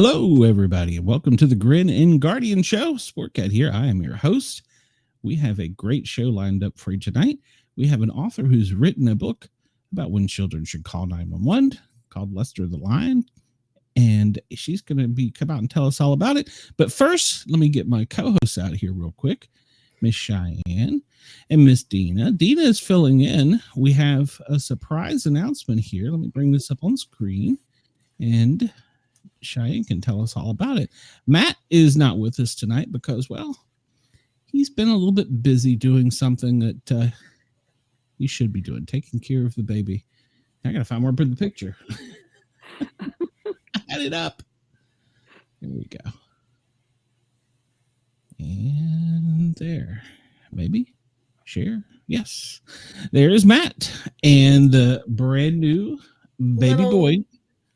Hello, everybody, and welcome to the Grin and Guardian Show. Sportcat here. I am your host. We have a great show lined up for you tonight. We have an author who's written a book about when children should call 911 called Lester the Lion, and she's going to come out and tell us all about it. But first, let me get my co-hosts out here real quick, Miss Cheyenne and Miss Dina. Dina is filling in. We have a surprise announcement here. Let me bring this up on screen, and Cheyenne can tell us all about it. Matt is not with us tonight because, well, he's been a little bit busy doing something that he should be doing, taking care of the baby. I gotta find where I put the picture. I had it up. Here we go. And there. Maybe share. Yes. There's Matt and the brand new baby boy.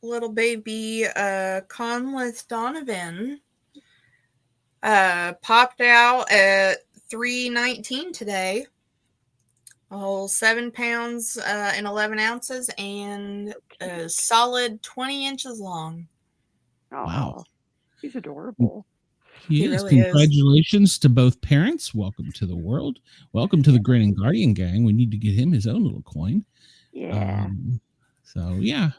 Little baby Conleth Donna M popped out at 319 today. A whole 7 pounds and 11 ounces and a solid 20 inches long. Oh, wow. He's adorable. He is. Really Congratulations is. To both parents. Welcome to the world. Welcome to the Grin and Guardian gang. We need to get him his own little coin. Yeah.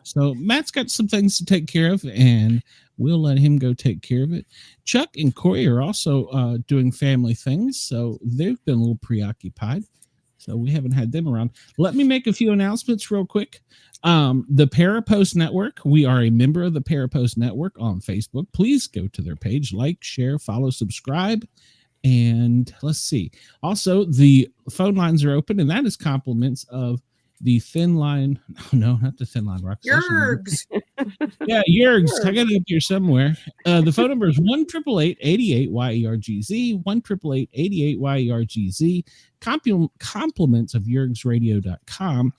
So Matt's got some things to take care of, and we'll let him go take care of it. Chuck and Corey are also doing family things, so they've been a little preoccupied. So we haven't had them around. Let me make a few announcements real quick. The Parapost Network, we are a member of the Parapost Network on Facebook. Please go to their page, like, share, follow, subscribe. And let's see. Also, the phone lines are open, and that is compliments of the Thin Line. No, not the Thin Line Rock Station. Yergs. Yeah, Yergs. I got it up here somewhere. The phone number is 1-888-88-YERGZ, 1-888-88-YERGZ. Compliments of YergsRadio.com.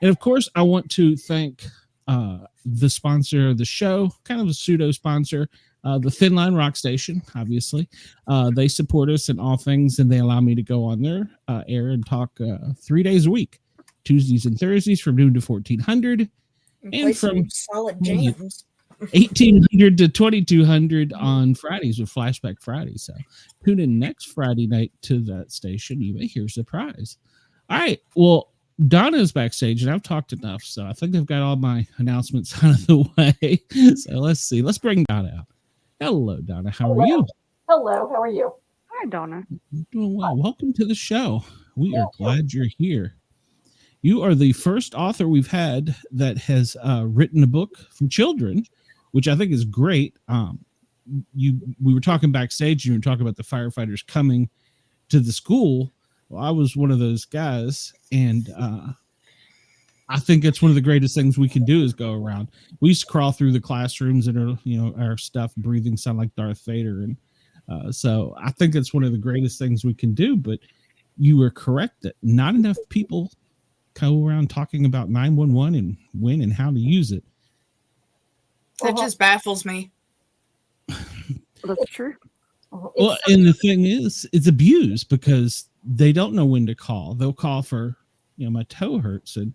And of course, I want to thank the sponsor of the show, kind of a pseudo sponsor, the Thin Line Rock Station, obviously. They support us in all things, and they allow me to go on their air and talk 3 days a week. Tuesdays and Thursdays from noon to 1400, and from solid jams 1800 to 2200 on Fridays with Flashback Friday. So tune in next Friday night to that station. You may hear a surprise. All right. Well, Donna's backstage, and I've talked enough, so I think I've got all my announcements out of the way. So let's see. Let's bring Donna out. Hello, Donna. How are you? Hello. How are you? Hi, Donna. I'm doing well. Welcome to the show. We are glad you're here. You are the first author we've had that has written a book for children, which I think is great. We were talking backstage. You were talking about the firefighters coming to the school. Well, I was one of those guys, and I think it's one of the greatest things we can do is go around. We used to crawl through the classrooms and our stuff, breathing sound like Darth Vader, and so I think it's one of the greatest things we can do. But you were correct that not enough people go around talking about 911 and when and how to use it. That just baffles me. That's true. Well, and the thing is, it's abused because they don't know when to call. They'll call for, my toe hurts. And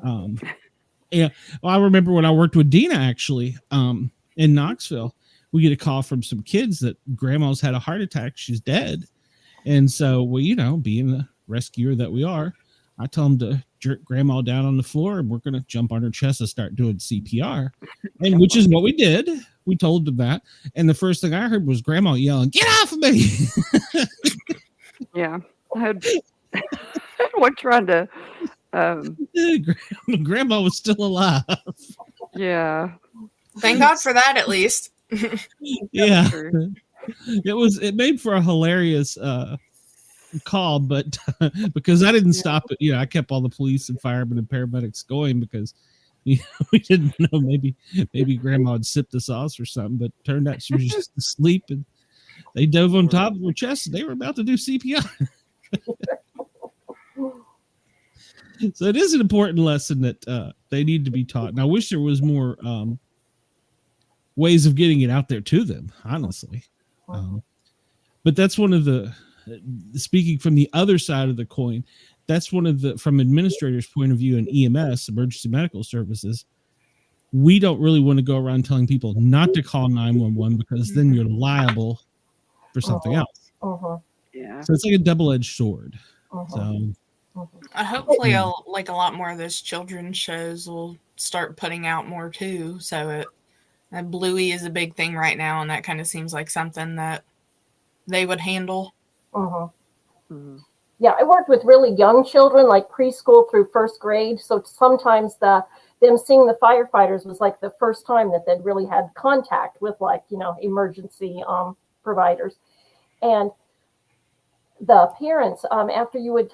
I remember when I worked with Dina, actually, in Knoxville, we get a call from some kids that grandma's had a heart attack. She's dead. And so being the rescuer that we are, I tell them to jerk grandma down on the floor, and we're going to jump on her chest and start doing CPR, and which is what we did. We told them that. And the first thing I heard was grandma yelling, "Get off of me." Yeah. I had one trying to, grandma was still alive. Yeah. Thank God for that, at least. Yeah. It made for a hilarious, call, but because I didn't stop it, I kept all the police and firemen and paramedics going because we didn't know maybe grandma had sipped the sauce or something, but turned out she was just asleep, and they dove on top of her chest and they were about to do CPR. So it is an important lesson that they need to be taught, and I wish there was more ways of getting it out there to them, honestly. But that's one of the speaking from the other side of the coin, that's one of the, from administrators' point of view in EMS, emergency medical services, we don't really want to go around telling people not to call 911 because then you're liable for something else. Yeah. So it's like a double-edged sword. So Hopefully, like a lot more of those children's shows will start putting out more too. So Bluey is a big thing right now, and that kind of seems like something that they would handle. Yeah, I worked with really young children, like preschool through first grade. So sometimes them seeing the firefighters was like the first time that they'd really had contact with, like, emergency providers. And the parents, after you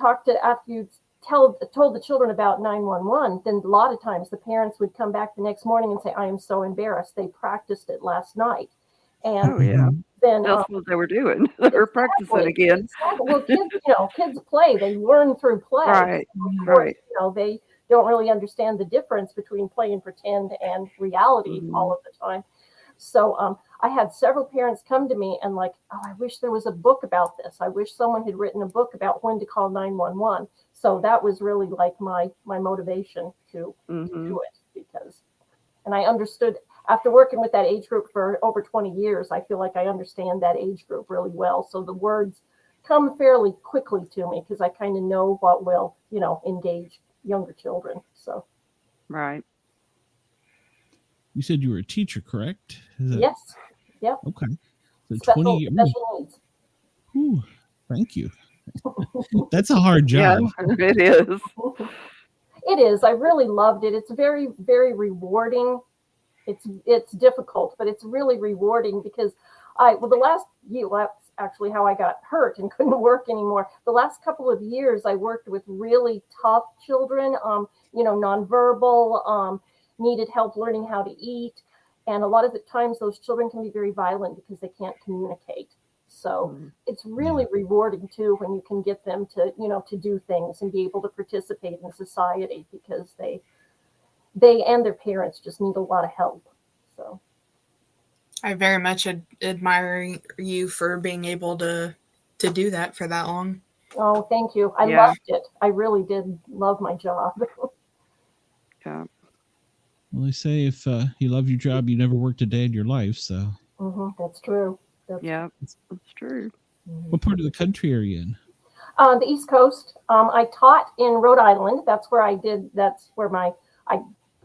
told the children about 911, then a lot of times the parents would come back the next morning and say, I am so embarrassed. They practiced it last night. And Oh, yeah. then That's what they were doing. They were practicing again. Well, kids play. They learn through play. Right, Of right. course, they don't really understand the difference between play and pretend and reality all of the time. So I had several parents come to me and like, oh, I wish there was a book about this. I wish someone had written a book about when to call 911. So that was really like my motivation to do it, and I understood after working with that age group for over 20 years, I feel like I understand that age group really well. So the words come fairly quickly to me because I kind of know what will, engage younger children. So. Right. You said you were a teacher, correct? Yes. Yep. Okay. So 20 years. Special needs. Ooh, thank you. That's a hard job. Yeah, it is. It is. I really loved it. It's very, very rewarding. It's difficult, but it's really rewarding because the last year, that's actually how I got hurt and couldn't work anymore. The last couple of years, I worked with really tough children, nonverbal, needed help learning how to eat. And a lot of the times those children can be very violent because they can't communicate. So it's really rewarding too when you can get them to, to do things and be able to participate in society because they and their parents just need a lot of help. So I very much admire you for being able to do that for that long. Oh, thank you. I loved it. I really did love my job. Yeah. Well, they say if you love your job, you never worked a day in your life. So that's true. That's true. What part of the country are you in? The East Coast. I taught in Rhode Island. That's where I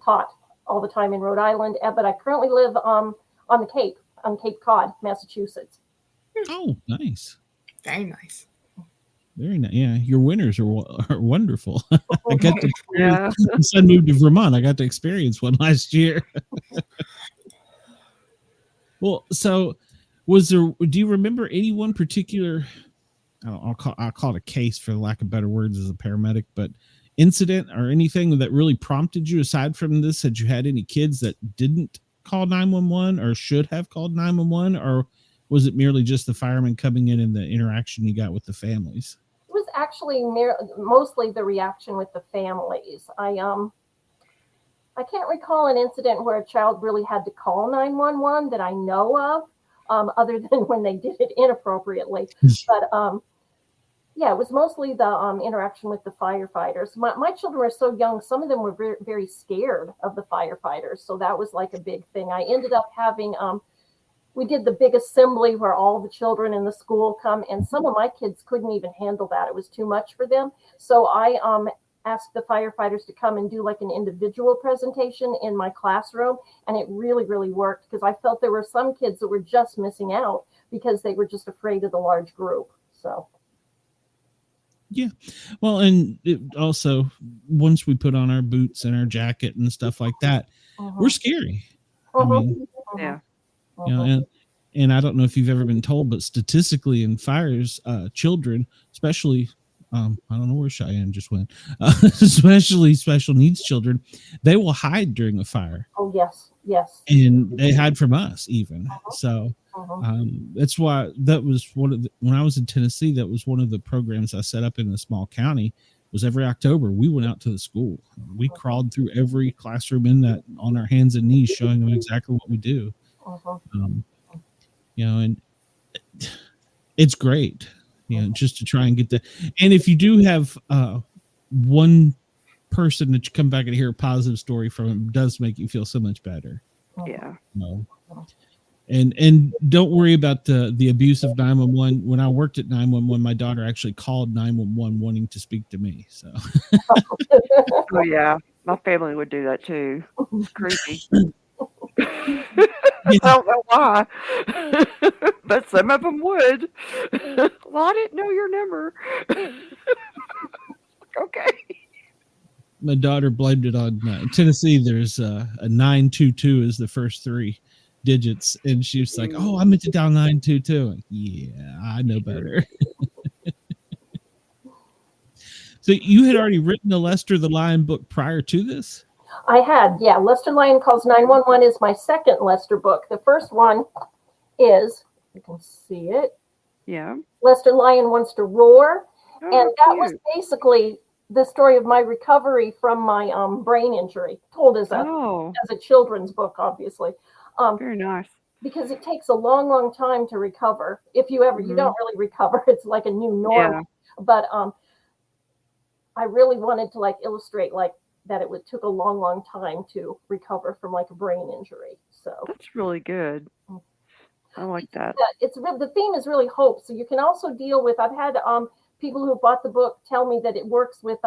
taught all the time in Rhode Island. But I currently live on the Cape, on Cape Cod, Massachusetts. Oh, nice. Very nice. Very nice. Yeah, your winters are wonderful. I got to Yeah. my son moved to Vermont. I got to experience one last year. Well, so do you remember any one particular, I'll call it a case for lack of better words as a paramedic, but incident or anything that really prompted you aside from this? Had you had any kids that didn't call 911 or should have called 911, or was it merely just the firemen coming in and the interaction you got with the families? It was actually mostly the reaction with the families. I can't recall an incident where a child really had to call 911 that I know of, other than when they did it inappropriately. But yeah, it was mostly the interaction with the firefighters. My children were so young, some of them were very, very scared of the firefighters. So that was like a big thing. I ended up having, we did the big assembly where all the children in the school come, and some of my kids couldn't even handle that. It was too much for them. So I asked the firefighters to come and do like an individual presentation in my classroom. And it really, really worked because I felt there were some kids that were just missing out because they were just afraid of the large group. So. Yeah. Well, and it also, once we put on our boots and our jacket and stuff like that, we're scary. I mean, Yeah. You know, and I don't know if you've ever been told, but statistically in fires, children, especially, I don't know where Cheyenne just went, especially special needs children, they will hide during a fire. Oh, yes. Yes. And they hide from us even. So that's why that was when I was in Tennessee, that was one of the programs I set up in a small county. Was every October we went out to the school. We crawled through every classroom in that on our hands and knees, showing them exactly what we do. You know, and it's great, you know, just to try and get that. And if you do have one person that you come back and hear a positive story from does make you feel so much better. Yeah. No. And don't worry about the abuse of 911. When I worked at 911, my daughter actually called 911 wanting to speak to me. So Oh yeah. My family would do that too. It's creepy. I don't know why, but some of them would. Well, I didn't know your number. Okay. my daughter blamed it on Tennessee. There's a 922 is the first three digits, and she was like, "Oh, I meant to dial 922." Yeah, I know better. So you had already written the Lester the Lion book prior to this? I had, yeah. Lester Lion Calls 911 is my second Lester book. The first one is, you can see it, Yeah. Lester Lion Wants to Roar. Oh, And that was cute. basically the story of my recovery from my brain injury, told as Oh, a children's book, obviously. very nice. Because it takes a long, long time to recover. If you ever, you don't really recover. It's like a new normal. Yeah. But I really wanted to like illustrate like that it took a long, long time to recover from like a brain injury. So That's really good. I like that. it's the theme is really hope. So you can also deal with. I've had people who bought the book tell me that it works with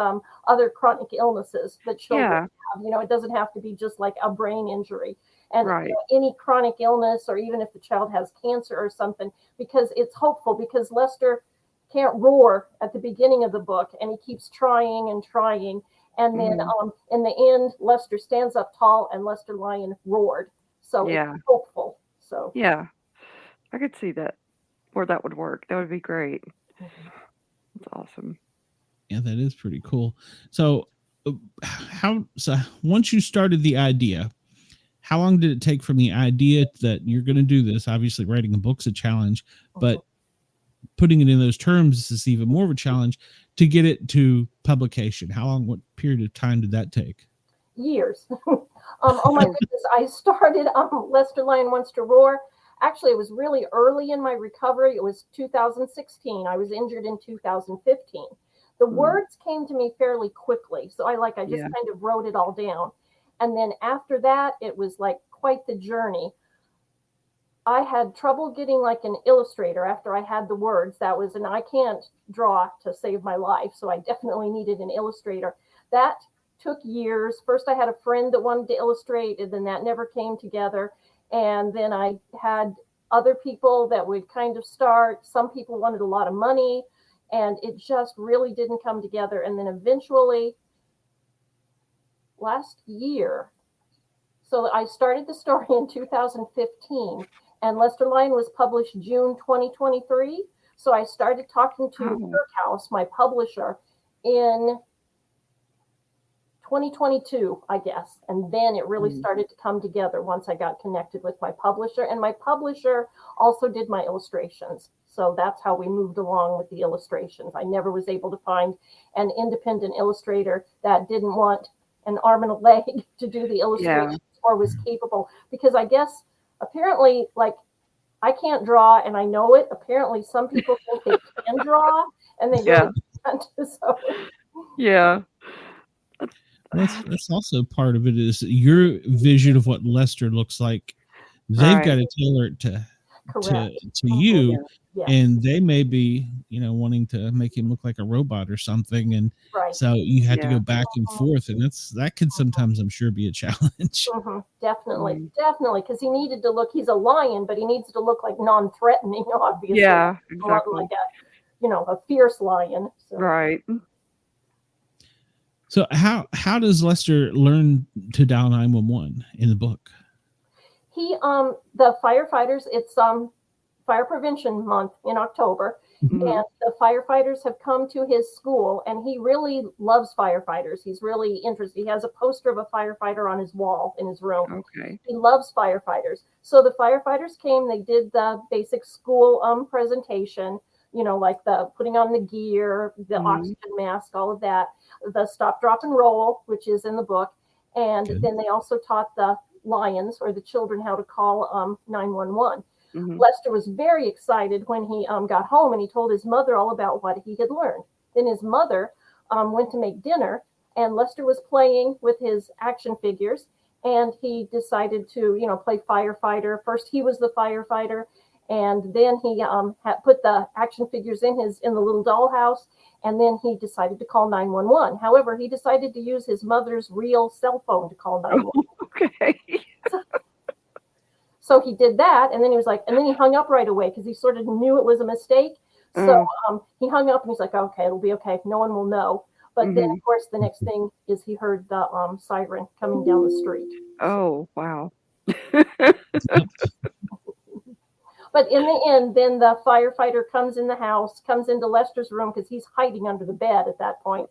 other chronic illnesses that children Yeah. have. You know, it doesn't have to be just like a brain injury. And Right. any chronic illness, or even if the child has cancer or something, because it's hopeful. Because Lester can't roar at the beginning of the book, and he keeps trying and trying, and then in the end, Lester stands up tall, and Lester Lion roared. So Yeah. it's hopeful. So Yeah. I could see that where that would work. That would be great. That's awesome. Yeah, that is pretty cool. So so once you started the idea, how long did it take from the idea that you're going to do this? Obviously, writing a book's a challenge, but putting it in those terms is even more of a challenge to get it to publication. How long, what period of time did that take? years. Oh my goodness, I started Lester Lion Wants to Roar. Actually, it was really early in my recovery. It was 2016. I was injured in 2015. The words came to me fairly quickly. So I just kind of wrote it all down. And then after that, it was like quite the journey. I had trouble getting like an illustrator after I had the words. And I can't draw to save my life. So I definitely needed an illustrator. That took years. First, I had a friend that wanted to illustrate, and then that never came together. And then I had other people that would kind of start. Some people wanted a lot of money, and it just really didn't come together. And then eventually, last year, so I started the story in 2015, and Lester Lion was published June 2023. So I started talking to Kirkhouse, my publisher, in 2022, I guess. And then it really started to come together once I got connected with my publisher. And my publisher also did my illustrations. So that's how we moved along with the illustrations. I never was able to find an independent illustrator that didn't want an arm and a leg to do the illustrations or was capable. Because I guess apparently, like, I can't draw and I know it. Apparently, some people think they can draw and they really can't. So. Yeah. That's also part of it is your vision of what Lester looks like. They've got to tailor it to you, and they may be wanting to make him look like a robot or something, and so you have to go back and forth, and that can sometimes, I'm sure, be a challenge. Definitely, because he needed to look. He's a lion, but he needs to look like non-threatening, obviously. Yeah, exactly. Like a fierce lion. So. Right. So how does Lester learn to dial 911 in the book? He the firefighters, it's fire prevention month in October, and the firefighters have come to his school, and he really loves firefighters. He's really interested. He has a poster of a firefighter on his wall in his room. Okay. He loves firefighters. So the firefighters came, they did the basic school presentation, like the putting on the gear, the oxygen mask, all of that, the stop, drop, and roll, which is in the book. And then they also taught the lions or the children how to call 911. Lester was very excited when he got home, and he told his mother all about what he had learned. Then his mother went to make dinner, and Lester was playing with his action figures, and he decided to, play firefighter. First, he was the firefighter, and then he had put the action figures in the little dollhouse, and then he decided to call 911. However, he decided to use his mother's real cell phone to call 911. Okay. So he did that, and then he hung up right away because he sort of knew it was a mistake. So he hung up, and he's like, okay, it'll be okay. No one will know. But then, of course, the next thing is he heard the siren coming down the street. Oh, wow. But in the end, then the firefighter comes in the house, comes into Lester's room because he's hiding under the bed at that point.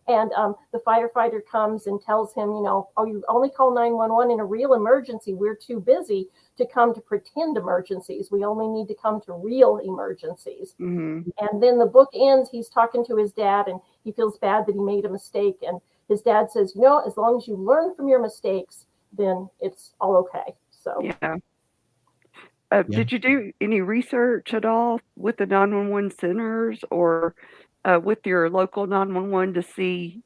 And the firefighter comes and tells him, oh, you only call 911 in a real emergency. We're too busy to come to pretend emergencies. We only need to come to real emergencies. Mm-hmm. And then the book ends, he's talking to his dad, and he feels bad that he made a mistake. And his dad says, as long as you learn from your mistakes, then it's all okay. So yeah. Did you do any research at all with the 911 centers or with your local 911 to see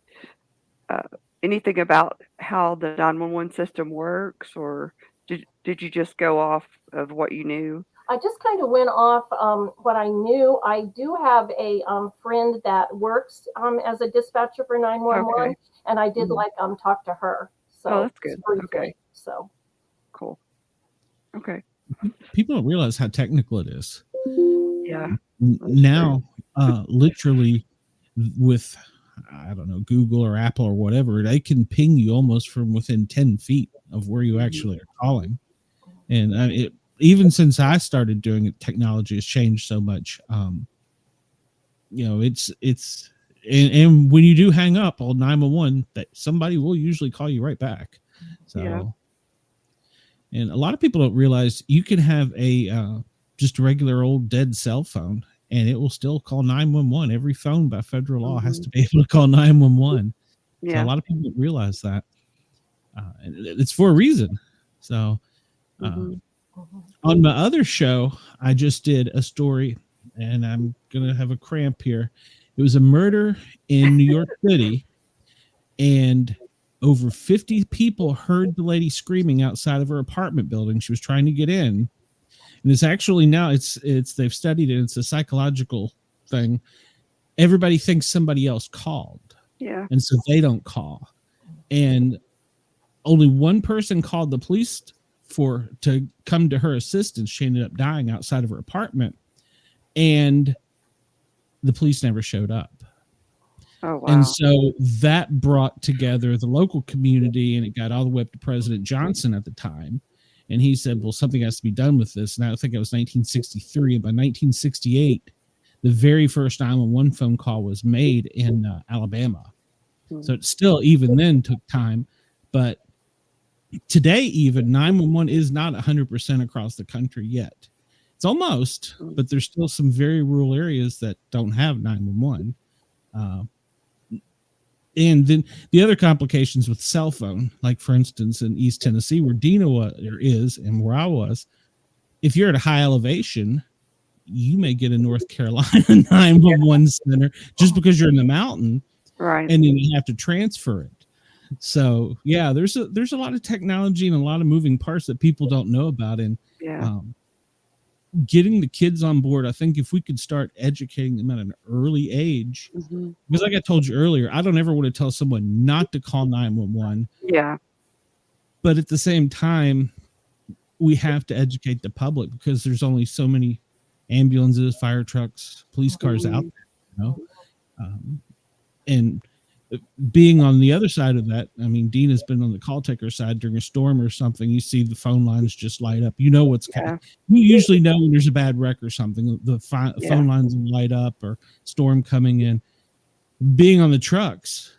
anything about how the 911 system works, or did you just go off of what you knew? I just kind of went off what I knew. I do have a friend that works as a dispatcher for 911, Okay. and I did talk to her. So that's good. briefly, Okay. So cool. Okay. People don't realize how technical it is. Yeah. Now, literally, with I don't know, Google or Apple or whatever, they can ping you almost from within 10 feet of where you actually are calling. And even since I started doing it, technology has changed so much. It's and when you do hang up on 911, that somebody will usually call you right back. So. Yeah. And a lot of people don't realize you can have a just a regular old dead cell phone, and it will still call 911. Every phone by federal law has to be able to call 911. Yeah. So a lot of people don't realize that. And it's for a reason. So on my other show, I just did a story, and I'm going to have a cramp here. It was a murder in New York City, and over 50 people heard the lady screaming outside of her apartment building. She was trying to get in. And it's actually now they've studied it. It's a psychological thing. Everybody thinks somebody else called. Yeah. And so they don't call. And only one person called the police to come to her assistance. She ended up dying outside of her apartment. And the police never showed up. Oh, wow. And so that brought together the local community, and it got all the way up to President Johnson at the time. And he said, well, something has to be done with this. And I think it was 1963. And by 1968, the very first 911 phone call was made in Alabama. So it still, even then, took time. But today, even 911 is not 100% across the country yet. It's almost, but there's still some very rural areas that don't have 911. And then the other complications with cell phone, like for instance, in East Tennessee, where Dina is and where I was, if you're at a high elevation, you may get a North Carolina 911 center just because you're in the mountain, right? And then you have to transfer it. So yeah, there's a lot of technology and a lot of moving parts that people don't know about. And getting the kids on board, I think if we could start educating them at an early age, because like I told you earlier, I don't ever want to tell someone not to call 911. Yeah. But at the same time, we have to educate the public because there's only so many ambulances, fire trucks, police cars out there, and being on the other side of that, I mean, Dina's been on the call taker side during a storm or something. You see the phone lines just light up. You know what's coming. You usually know when there's a bad wreck or something. The phone lines light up or storm coming in. Being on the trucks,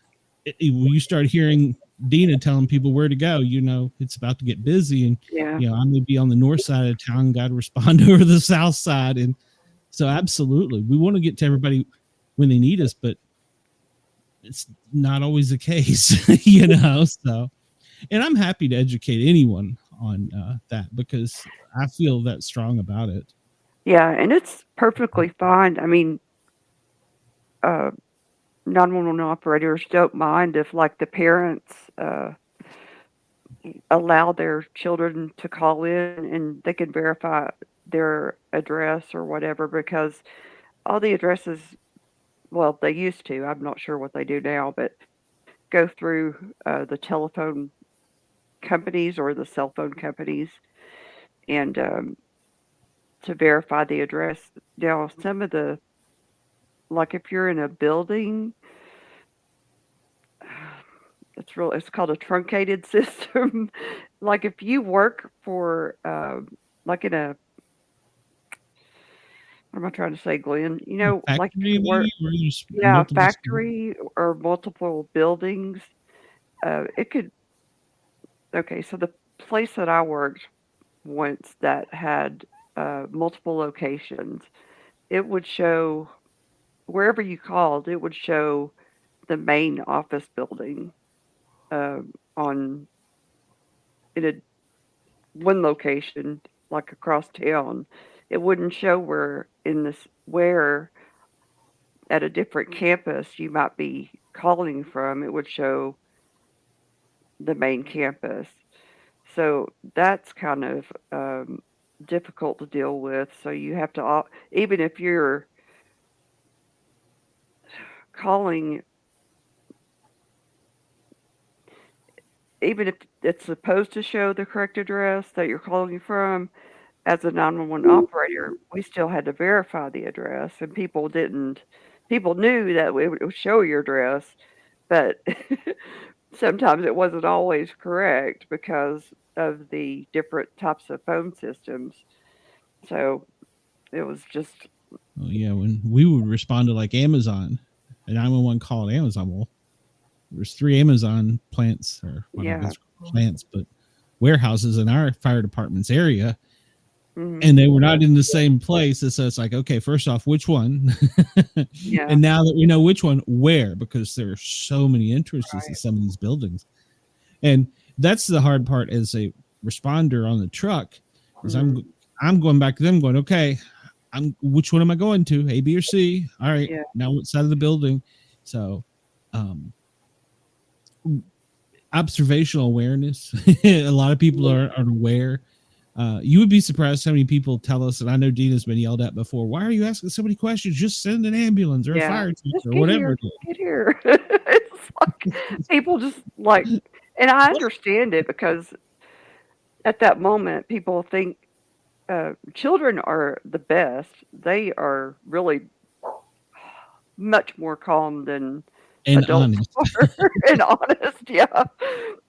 you start hearing Dina telling people where to go. You know it's about to get busy, and I may be on the north side of town. Got to respond over the south side, and so absolutely, we want to get to everybody when they need us, but it's not always the case, so, and I'm happy to educate anyone on that because I feel that strong about it. Yeah. And it's perfectly fine. I mean, 911 operators don't mind if, like, the parents allow their children to call in and they can verify their address or whatever, because all the addresses, well, they used to, I'm not sure what they do now, but go through the telephone companies or the cell phone companies, and to verify the address. Now, some of the, like if you're in a building, it's called a truncated system. Like if you work for, like in a, what am I trying to say, Glenn? You know, like if Factory, you work, maybe, where there's yeah, multiple stores? factory or multiple buildings, it could, okay, so the place that I worked once that had multiple locations, it would show, wherever you called, it would show the main office building on in a one location, like across town. It wouldn't show where at a different campus you might be calling from. It would show the main campus. So that's kind of difficult to deal with. So you have to, even if you're calling, even if it's supposed to show the correct address that you're calling from, as a 911 operator, we still had to verify the address, and people didn't. People knew that it would show your address, but sometimes it wasn't always correct because of the different types of phone systems. So it was just, Oh, yeah, when we would respond to like Amazon, a 911 call at Amazon, well, there's 3 Amazon plants, or whatever yeah. it's plants, but warehouses in our fire department's area, Mhm. and they were not in the same place. And so it's like, okay, first off, which one? Yeah. And now that we know which one, where, because there are so many entrances in Right. some of these buildings. And that's the hard part as a responder on the truck, is Mhm. I'm going back to them going, okay, which one am I going to? A, B, or C? All right. Yeah. Now what side of the building? So um observational awareness. A lot of people are aware. You would be surprised how many people tell us, and I know Dina's been yelled at before, why are you asking so many questions? Just send an ambulance or a Yeah. fire truck Just or get whatever here. it is. Just get here. It's like people just like, and I understand it because at that moment people think children are the best. They are really much more calm than And adults honest. are and honest. Yeah,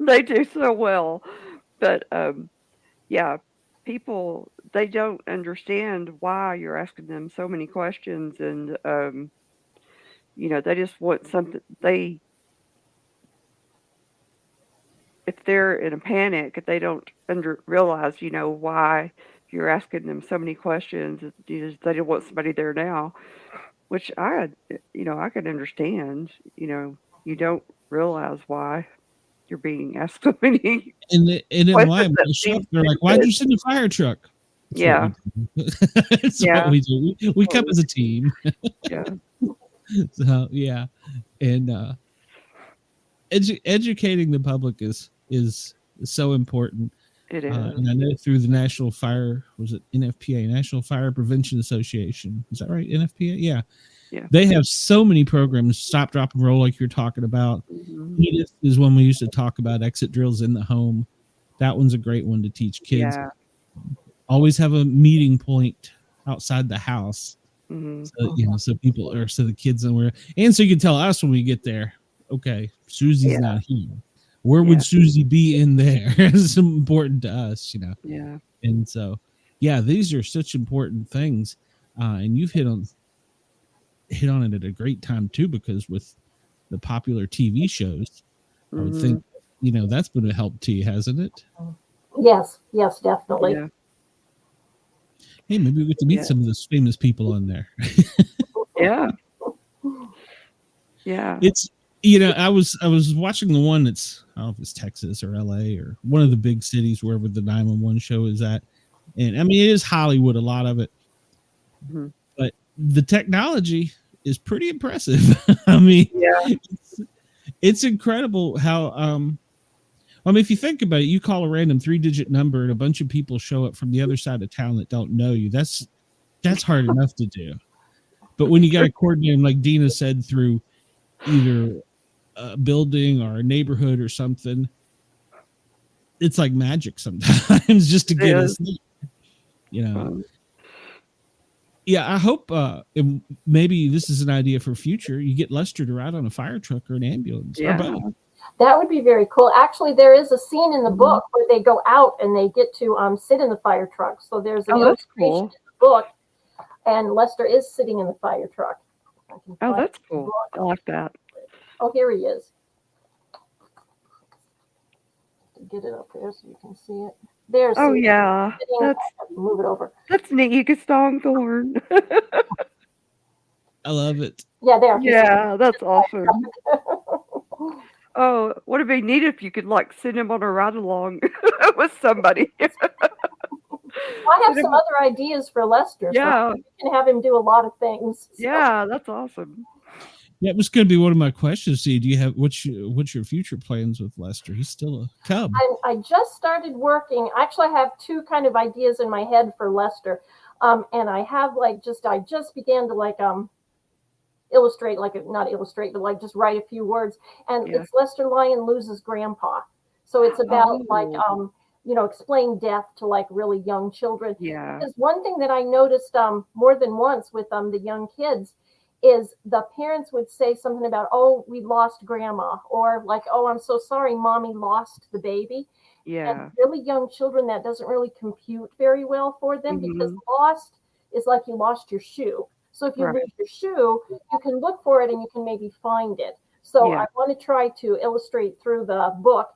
they do so well. But yeah, people, they don't understand why you're asking them so many questions, and they just want something. If they're in a panic, they don't realize, why you're asking them so many questions. They don't want somebody there now, which I can understand. You don't realize why you're being asked so many And in questions my that seem shop, they're like, why'd stupid. you send a fire truck? That's what Yeah, we do. That's what yeah, we do. We come as a team. yeah, So yeah. And educating the public is so important. it is. And I know through the National Fire, was it NFPA, National Fire Prevention Association? Is that right? NFPA? Yeah. Yeah. They have so many programs, stop, drop, and roll, like you're talking about. Mhm. Edith is one we used to talk about, exit drills in the home. That one's a great one to teach kids. Yeah. Always have a meeting point outside the house. Mhm. So, so people, or so the kids know where, and so you can tell us when we get there, okay, Susie's Yeah. not here. Where Yeah. would Susie be in there? It's important to us, Yeah. And so, yeah, these are such important things. And you've hit on it at a great time too, because with the popular TV shows, I would think, Mhm. that's been a help to you, hasn't it? Yes, definitely. Yeah. Hey, maybe we get to meet Yeah. some of those famous people on there. Yeah. Yeah. It's I was watching the one that's, I don't know if it's Texas or LA or one of the big cities wherever the 911 show is at. And I mean, it is Hollywood, a lot of it, Mhm. but the technology is pretty impressive. I mean, Yeah. it's incredible how I mean, if you think about it, you call a random 3-digit number and a bunch of people show up from the other side of town that don't know you. That's hard enough to do. But when you got to coordinate, like Dina said, through either a building or a neighborhood or something, it's like magic sometimes just to get us, you know. Yeah, I hope maybe this is an idea for future. You get Lester to ride on a fire truck or an ambulance or both. That would be very cool. Actually, there is a scene in the book where they go out and they get to sit in the fire truck. So there's an illustration in the book, and Lester is sitting in the fire truck. Oh, that's cool. I like that. Oh, here he is. Get it up there so you can see it. There's. Oh yeah. Move it over. That's neat. You could Thorn. I love it. Yeah, there. Yeah, that's awesome. Oh, would it be neat if you could like send him on a ride along with somebody? I have some other ideas for Lester. Yeah, so you can have him do a lot of things. So. Yeah, that's awesome. Yeah, it was going to be one of my questions. See, do you have what's your future plans with Lester? He's still a cub. I just started working. Actually, I have two kind of ideas in my head for Lester, and I have I just began to illustrate, not illustrate, but just write a few words. And it's Lester Lyon loses grandpa. So it's about explain death to really young children. Yeah. Because one thing that I noticed more than once with the young kids is the parents would say something about, oh, we lost grandma, or oh, I'm so sorry, mommy lost the baby. Yeah. And really young children, that doesn't really compute very well for them because lost is like you lost your shoe. So if you lose your shoe, you can look for it and you can maybe find it. So I want to try to illustrate through the book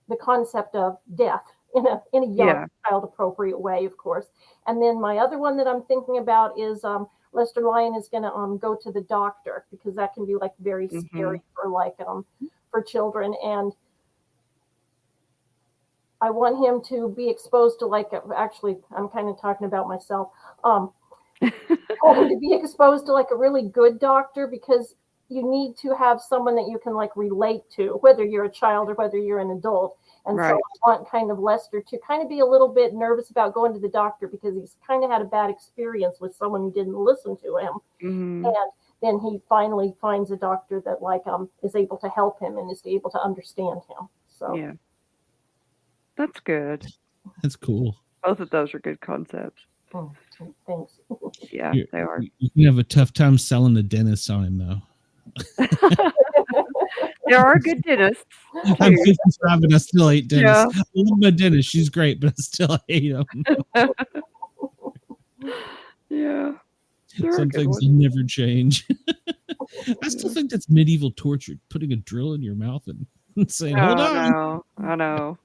the concept of death in a young, child appropriate way, of course. And then my other one that I'm thinking about is Lester Lyon is going to go to the doctor, because that can be very scary for children. And I want him to be exposed to actually, I'm kind of talking about myself. To be exposed to a really good doctor, because you need to have someone that you can relate to, whether you're a child or whether you're an adult. And so I want kind of Lester to kind of be a little bit nervous about going to the doctor, because he's kind of had a bad experience with someone who didn't listen to him. And then he finally finds a doctor that is able to help him and is able to understand him. So yeah, that's good. That's cool. Both of those are good concepts. Oh, thanks. Yeah, they are. You can have a tough time selling the dentist on him, though. There are good dentists. I'm 55 and I still hate dentists. I love my dentist. She's great, but I still hate them. Yeah. Some things will never change. I still think that's medieval torture, putting a drill in your mouth and saying, hold on. I know.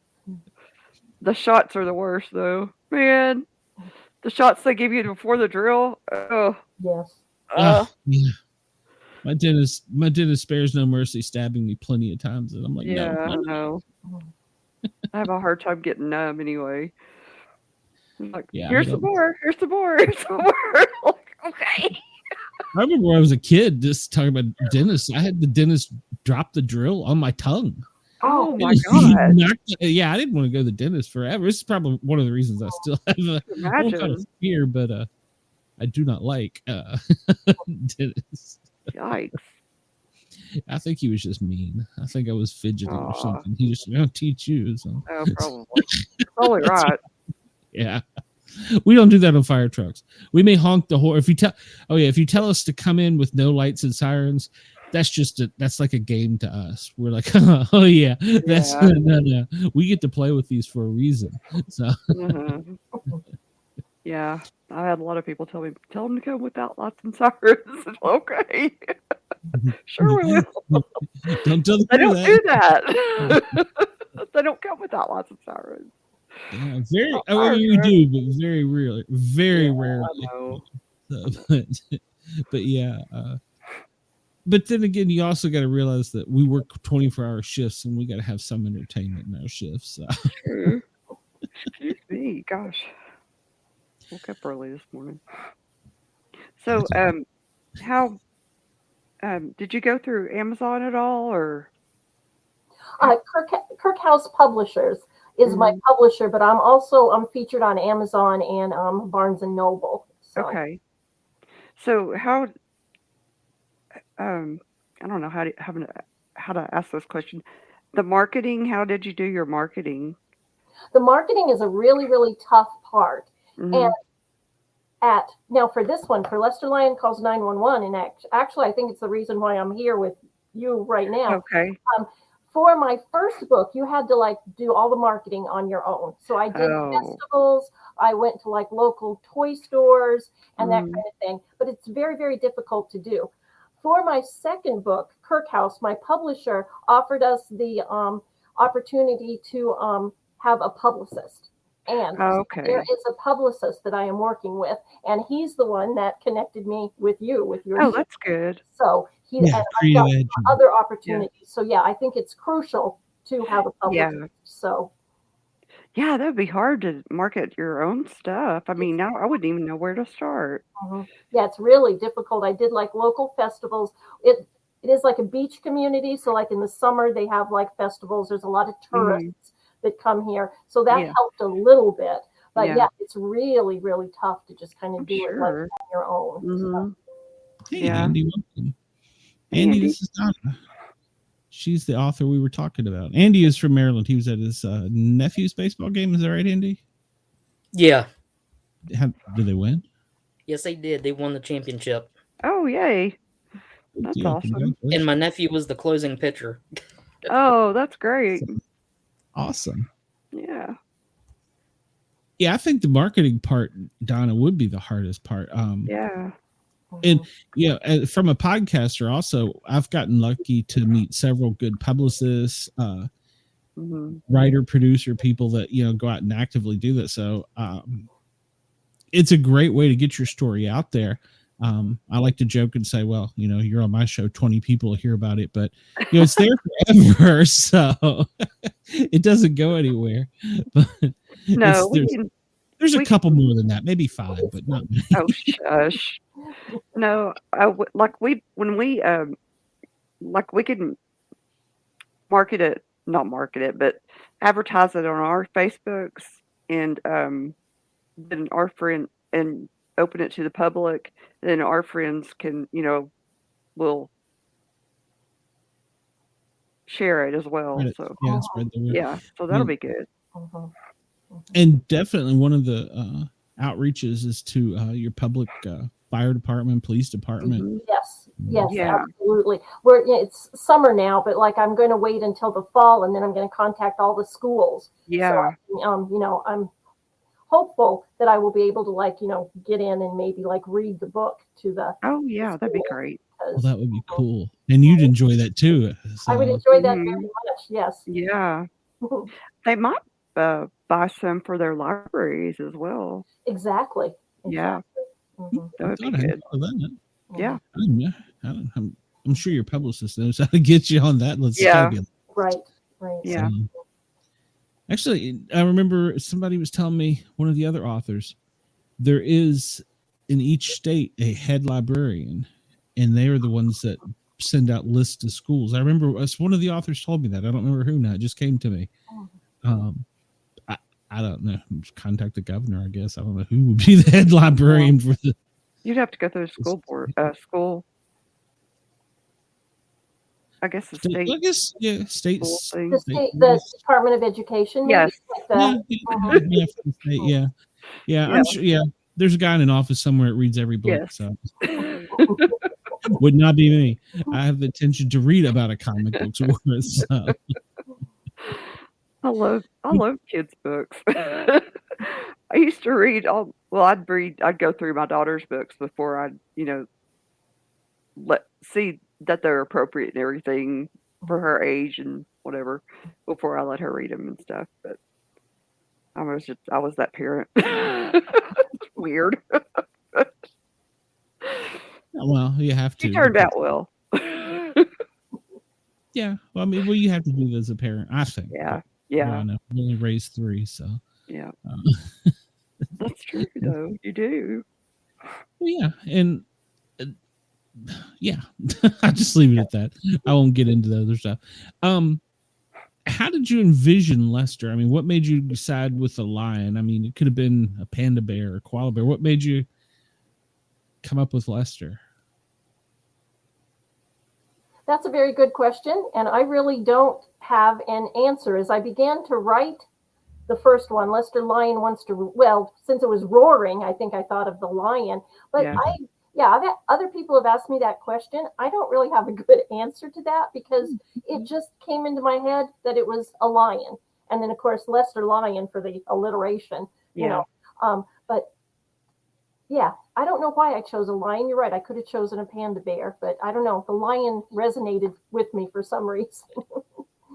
The shots are the worst, though. Man. The shots they give you before the drill. Oh. Yes. Yeah. My dentist spares no mercy, stabbing me plenty of times, and I'm like, no. I have a hard time getting numb anyway. Here's some more. Here's some more. Here's some more. Okay. I remember when I was a kid, just talking about dentists. I had the dentist drop the drill on my tongue. Oh my god! Yeah, I didn't want to go to the dentist forever. This is probably one of the reasons I still have a kind of fear, but I do not like dentists. Yikes! I think he was just mean. I think I was fidgeting or something. He just I'll teach you. So. Oh, probably. Probably right. Yeah. We don't do that on fire trucks. We may honk the horn if you tell us to come in with no lights and sirens. That's like a game to us. We're like, oh yeah, that's no. We get to play with these for a reason. So yeah, I had a lot of people tell them to come without lights and sirens. Okay, sure we will. Don't tell them they don't do that. They don't come without lights and sirens. Yeah, we do, but very rarely. Very rarely. But yeah. But then again, you also got to realize that we work 24-hour shifts, and we got to have some entertainment in our shifts. So. True. Excuse me, gosh, woke up early this morning. So, how Did you go through Amazon at all, or? Kirkhouse Publishers is my Mhm. publisher, but I'm featured on Amazon and Barnes and Noble. So Okay. So how um I don't know how to ask this question. The marketing, how did you do your marketing? the marketing is a really, really tough part. And Mhm. at now for this one, for Lester Lyon Calls 911, and actually I think it's the reason why I'm here with you right now. Okay. Um, for my first book, you had to like do all the marketing on your own. So I did Oh. festivals, I went to like local toy stores and that Mhm. kind of thing. But it's very, very difficult to do. For my second book, Kirkhouse, my publisher offered us the opportunity to have a publicist. And so there Okay. is a publicist that I am working with, and he's the one that connected me with you, with your Oh, show. that's good. So and Yeah, I've got creative edge. other Yeah. opportunities. So yeah, I think it's crucial to have a publicist. Yeah. So Yeah, that'd be hard to market your own stuff. I mean, now I wouldn't even know where to start. yeah, it's really difficult. I did like local festivals. It is like a beach community. So like in the summer they have like festivals. There's a lot of Mhm. tourists that come here. So that Yeah. helped a little bit. But Yeah. yeah, it's really, really tough to just kind I'm of do it like sure. on your own. Mhm. Hey, Yeah. Andy, welcome. Hey, Andy, Andy. this is Donna. She's the author we were talking about. Andy is from Maryland. He was at his nephew's baseball game. Is that right, Andy? Yeah. Did they win? Yes, they did. They won the championship. Oh, yay. Good That's deal. awesome. And Congratulations. my nephew was the closing pitcher. Oh, that's great. Awesome. Yeah. Yeah, I think the marketing part, Donna, would be the hardest part. Yeah. And yeah, from a podcaster, also, I've gotten lucky to meet several good publicists, Mhm. writer, producer, people that go out and actively do that. So it's a great way to get your story out there. I like to joke and say, well, you're on my show, 20 people will hear about it, but it's there forever, so it doesn't go anywhere. But No, there's a we couple more than that, maybe 5, but not many. oh, shush. No, when we can not market it, but advertise it on our Facebooks and then our friend and open it to the public, then our friends can, will share it as well. So Spread the word. yeah, so that'll be good. And definitely one of the outreaches is to your public fire department, police department. Mhm. Yes, Yeah. absolutely. It's summer now, but like I'm going to wait until the fall, and then I'm going to contact all the schools. Yeah. So I'm hopeful that I will be able to get in and maybe like read the book to the. Oh yeah, that'd be schools, great. Well, because that would be cool, and you'd enjoy that too. I would So enjoy that very Mhm. much. Yes. Yeah. They might buy some for their libraries as well. Exactly. Yeah, Mhm. that I would be thought I had good. thought of that. Yeah. I'm sure your publicist knows how to get you on that. Let's Yeah. Right. Yeah. Actually, I remember somebody was telling me, one of the other authors, there is in each state a head librarian, and they are the ones that send out lists to schools. I remember one of the authors told me that. I don't remember who now. It just came to me. I don't know. Contact the governor, I guess. I don't know who would be the head librarian for the. You'd have to go through the school board, school. I guess the state. I guess, yeah, state. Thing. The Department of Education. Maybe, Yes. like that. Yeah, I'm sure. Yeah, there's a guy in an office somewhere that reads every book. Yes. So would not be me. I have the attention to read about a comic book's worth. So. I love kids' books. I used to read I'd go through my daughter's books before I'd, see that they're appropriate and everything for her age and whatever before I let her read them and stuff. But I was that parent. Weird. Well, you have to. She turned out well. Yeah. Well, I mean, you have to do that as a parent, I think. Yeah. Yeah. I know. We only raised 3, so. Yeah. That's true, though. You do. Yeah, and yeah, I'll just leave it at that. I won't get into the other stuff. How did you envision Lester? I mean, what made you decide with a lion? I mean, it could have been a panda bear or a koala bear. What made you come up with Lester? That's a very good question, and I really don't have an answer. As I began to write the first one, Lester Lion wants to, well, since it was roaring, I think I thought of the lion. But Yeah. I've had, other people have asked me that question. I don't really have a good answer to that because it just came into my head that it was a lion. And then, of course, Lester Lion for the alliteration, you Yeah. know. But yeah, I don't know why I chose a lion. You're right. I could have chosen a panda bear, but I don't know. The lion resonated with me for some reason.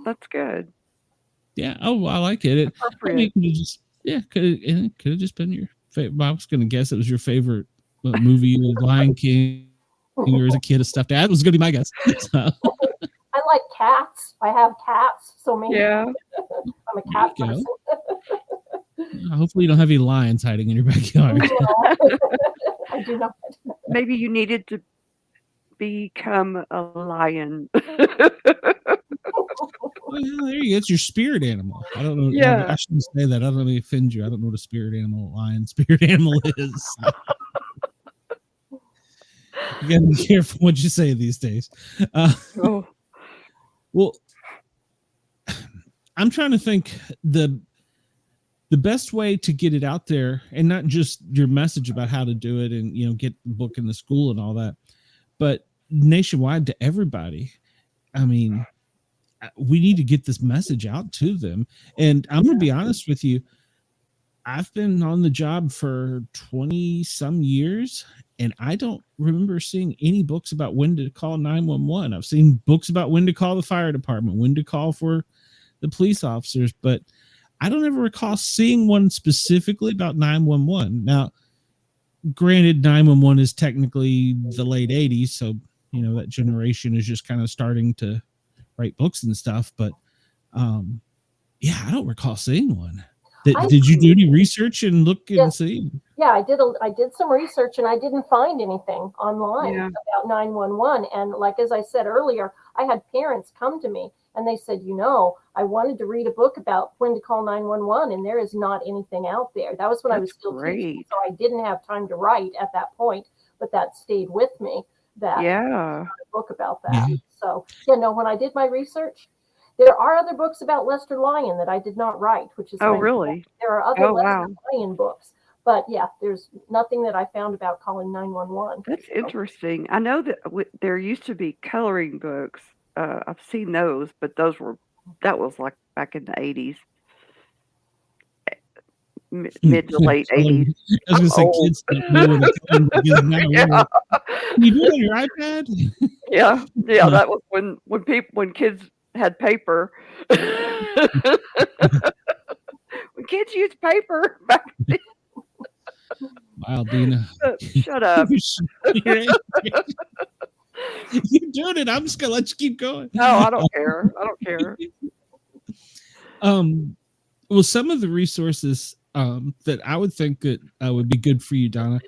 That's good. Yeah. Oh, I like it. Appropriate. Could have just been your favorite. I was going to guess it was your favorite movie, Lion King, or as a kid, a stuffed animal. That was going to be my guess. So. I like cats. I have cats, so maybe Yeah. I'm a cat There you person. Hopefully, you don't have any lions hiding in your backyard. No, I do not. Maybe you needed to become a lion. Well, yeah, there you go. It's your spirit animal. I don't know. Yeah. I shouldn't say that. I don't know if it offend you. I don't know what a spirit animal, lion spirit animal is. You gotta be careful what you say these days. Oh. Well, I'm trying to think the best way to get it out there, and not just your message about how to do it, and get the book in the school and all that, but nationwide to everybody. I mean, we need to get this message out to them. And I'm going to be honest with you. I've been on the job for 20 some years, and I don't remember seeing any books about when to call 911. I've seen books about when to call the fire department, when to call for the police officers, but I don't ever recall seeing one specifically about 911. Now, granted, 911 is technically the late 80s, so that generation is just kind of starting to write books and stuff, but yeah, I don't recall seeing one. Did you do any research and look and see? Yeah, I did some research and I didn't find anything online about 911. And like as I said earlier, I had parents come to me and they said, I wanted to read a book about when to call 911, and there is not anything out there. That was when I was still teaching, so I didn't have time to write at that point, but that stayed with me. That a book about that. Yeah. So when I did my research, there are other books about Lester Lion that I did not write, which is really? There are other Lester Lion books, but there's nothing that I found about calling 911. That's interesting. I know that there used to be coloring books. I've seen those, but that was like back in the 80s. Mid to late 80s. I was going to say kids don't know what a coloring book is now. Yeah. Can you do it on your iPad? Yeah. That was when kids had paper. When kids used paper back then. Wow, Dina. Shut up. You're doing it. I'm just gonna let you keep going. No, I don't care. Well, some of the resources that I would think that would be good for you, Donna.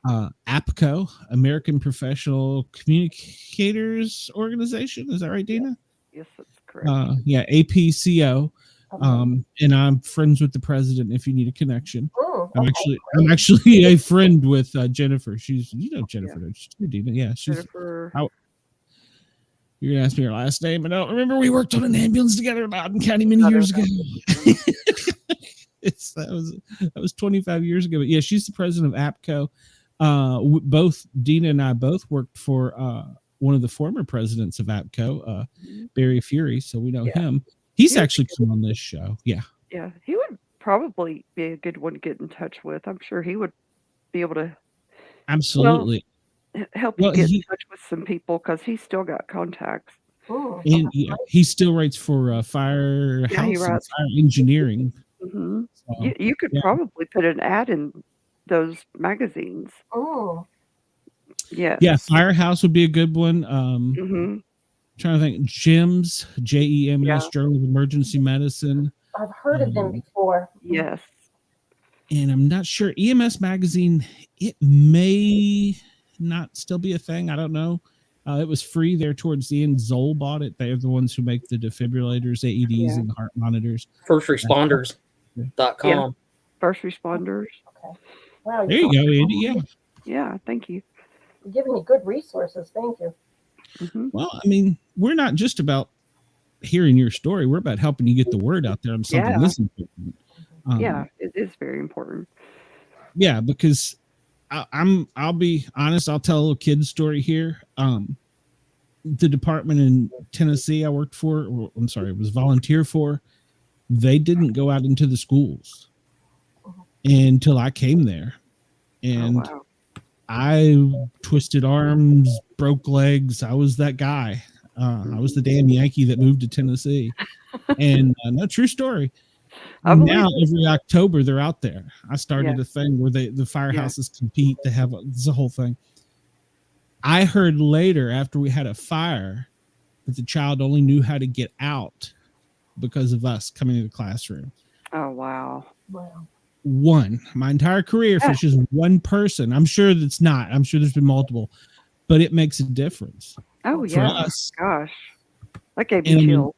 APCO, American Professional Communicators Organization. Is that right, Dina? Yes, that's correct. APCO. And I'm friends with the president if you need a connection. I'm actually a friend with Jennifer. She's Jennifer. Yeah. She's Dina. Yeah, she's Jennifer. You're gonna ask me her last name. I don't remember. We worked on an ambulance together in Loudoun County many years ago. That was 25 years ago. But yeah, she's the president of APCO. Both Dina and I both worked for one of the former presidents of APCO, Barry Fury. So we know him. He's actually come on this show. Yeah. Yeah, he would probably be a good one to get in touch with. I'm sure he would be able to absolutely help you get in touch with some people because he's still got contacts. And he still writes for Firehouse and Fire Engineering. Mm-hmm. So, you could probably put an ad in those magazines. Yeah, Firehouse would be a good one. Trying to think, JEMS, JEMS, Journal of Emergency Medicine. I've heard of them before. Yes. And I'm not sure. EMS magazine, it may not still be a thing. I don't know. It was free there towards the end. Zoll bought it. They're the ones who make the defibrillators, AEDs, and heart monitors. Firstresponders.com. Yeah. First responders. Okay. Wow. There you go, Andy. Yeah. Yeah, thank you. You're giving me good resources. Thank you. Mm-hmm. Well, I mean, we're not just about hearing your story. We're about helping you get the word out there on something this important. Yeah, it is very important. Yeah, because I'll be honest. I'll tell a little kid story here. The department in Tennessee I worked for, was volunteer for. They didn't go out into the schools until I came there, and I twisted arms, broke legs. I was that guy. I was the damn Yankee that moved to Tennessee, and no, true story. Now every October they're out there. I started a thing where the firehouses compete. They have it's a whole thing. I heard later after we had a fire that the child only knew how to get out because of us coming to the classroom. Oh wow! One, my entire career for just one person. I'm sure that's not. I'm sure there's been multiple, but it makes a difference. Oh for yeah! Us. Gosh, that gave me chills.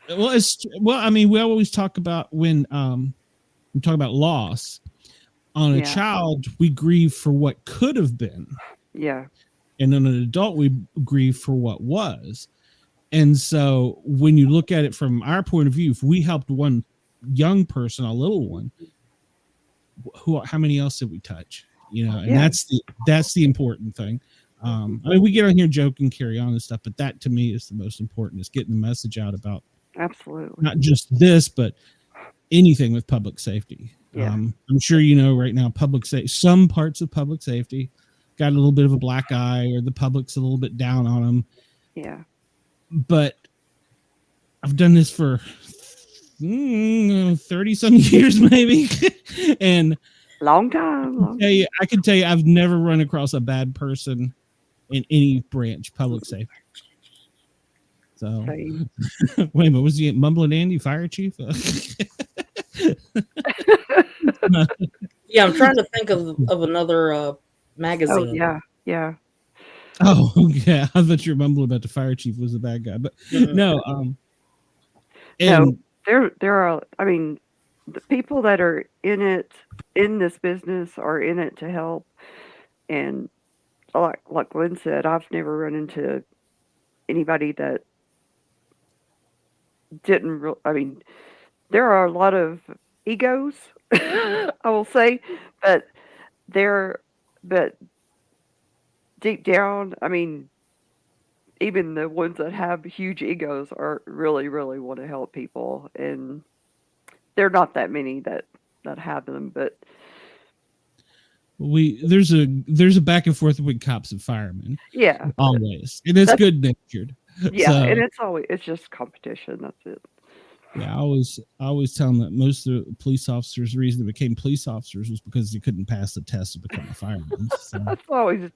Well, I mean, we always talk about when we talk about loss on a child, we grieve for what could have been. Yeah. And on an adult, we grieve for what was. And so when you look at it from our point of view, if we helped one young person, a little one, how many else did we touch? You know, and that's the important thing. I mean, we get on here, joke and carry on and stuff, but that to me is the most important, is getting the message out about not just this, but anything with public safety. I'm sure you know right now, some parts of public safety got a little bit of a black eye, or the public's a little bit down on them. Yeah. But I've done this for 30 some years, maybe. And long time. I can tell you, I've never run across a bad person in any branch, public safety. So, wait a minute, was he mumbling Andy, fire chief? Yeah, I'm trying to think of another magazine. Oh, yeah. Oh, yeah. I thought you were mumbling about the fire chief was a bad guy, but no. No, there are. I mean, the people that are in this business are in it to help, and like Glenn said, I've never run into anybody that didn't. I mean, there are a lot of egos, I will say, but deep down, I mean, even the ones that have huge egos are really, really want to help people, and there are not that many that have them, but there's a back and forth with cops and firemen. Yeah, always, and it's good natured. Yeah, so, and it's just competition. That's it. Yeah, I always tell them that most of the police officers, the reason they became police officers was because they couldn't pass the test to become a fireman. So. That's always.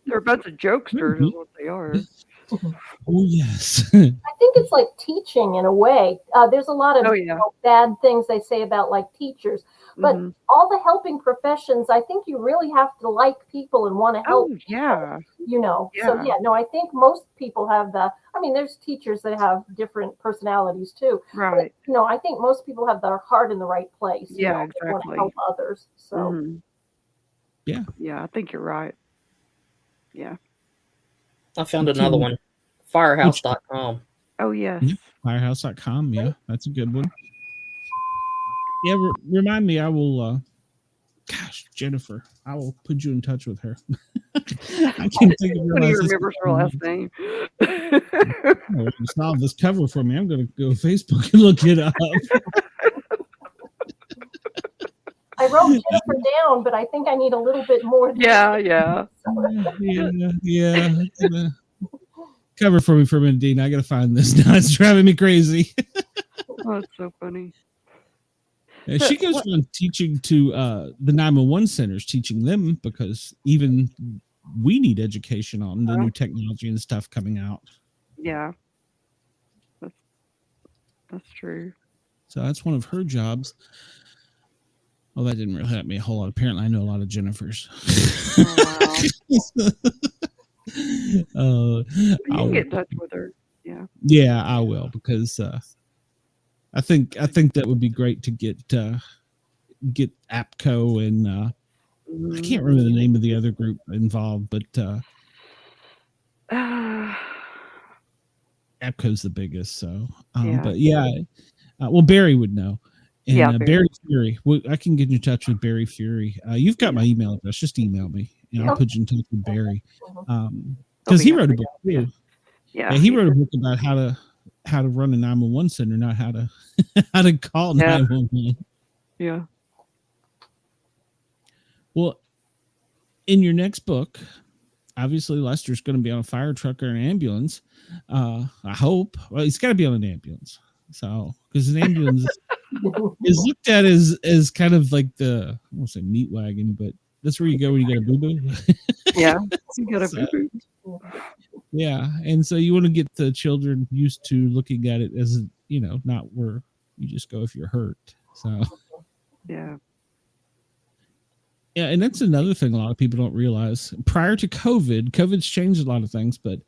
They're a bunch of jokesters, is what they are. Oh yes. I think it's like teaching in a way. There's a lot of bad things they say about like teachers, but all the helping professions, I think you really have to like people and want to help. Oh yeah. You know. Yeah. So no, I think most people have there's teachers that have different personalities too. Right. But, I think most people have their heart in the right place. Yeah, exactly. They want to help others. So. Yeah. Yeah, I think you're right. Yeah. I found another one. Firehouse.com. Oh, yes. Firehouse.com. Yeah, that's a good one. Yeah, remind me. I will. Jennifer, I will put you in touch with her. I can't think of her last name. Remembers her last name. Solve this cover for me. I'm going to go to Facebook and look it up. I wrote Jennifer down, but I think I need a little bit more. Yeah. Cover for me for a minute, Dean. I got to find this now. It's driving me crazy. Oh, it's so funny. Yeah, she goes from teaching to the 911 centers, teaching them, because even we need education on the new technology and stuff coming out. Yeah. That's true. So that's one of her jobs. Well, that didn't really help me a whole lot. Apparently, I know a lot of Jennifers. Oh, wow. You can I'll- get in touch with her. Yeah. yeah, I will, because I think that would be great to get APCO and I can't remember the name of the other group involved, but APCO's the biggest. So, Yeah. but yeah, well, Barry would know. And Yeah, Barry Fury, well, I can get in touch with Barry Fury. You've got my email address. Just email me, and I'll put you in touch with Barry. Because he wrote a book too. Yeah, he wrote a book about how to run a 911 center, not how to call 911. Yeah. Well, in your next book, obviously Lester's going to be on a fire truck or an ambulance. I hope. Well, he's got to be on an ambulance. So, because an ambulance is looked at as kind of like the, I won't say meat wagon, but that's where you go when you get a boo boo. Yeah, you got a boo boo. Yeah, and so you want to get the children used to looking at it as, not where you just go if you're hurt. So yeah, and that's another thing a lot of people don't realize. Prior to COVID's changed a lot of things, but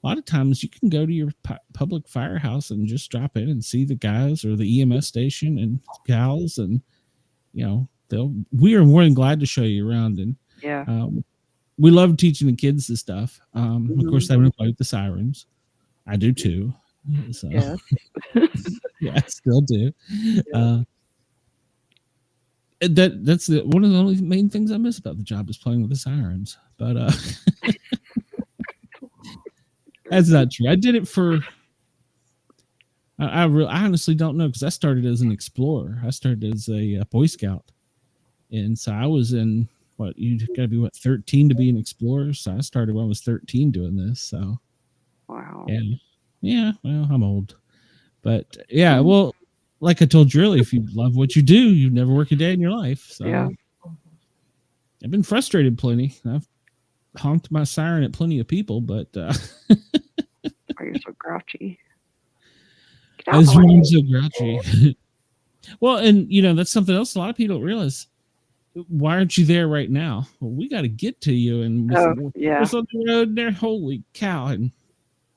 a lot of times you can go to your public firehouse and just drop in and see the guys or the EMS station and gals, and we are more than glad to show you around. And we love teaching the kids this stuff. Of course, they want to play with the sirens. I do too. So yes. yeah, I still do. Yeah. That's one of the only main things I miss about the job is playing with the sirens. But that's not true. I did it for. I honestly don't know, because I started as an explorer. I started as a Boy Scout, and so I was in you got to be 13 to be an explorer. So I started when I was 13 doing this. So wow. Yeah. Well, I'm old, but yeah. Well, like I told you earlier, if you love what you do, you never work a day in your life. So yeah. I've been frustrated plenty. I've honked my siren at plenty of people, but Are you so grouchy? As I'm so grouchy. Well, and that's something else a lot of people don't realize. Why aren't you there right now? Well, we got to get to you, and what's on the road there? Holy cow! And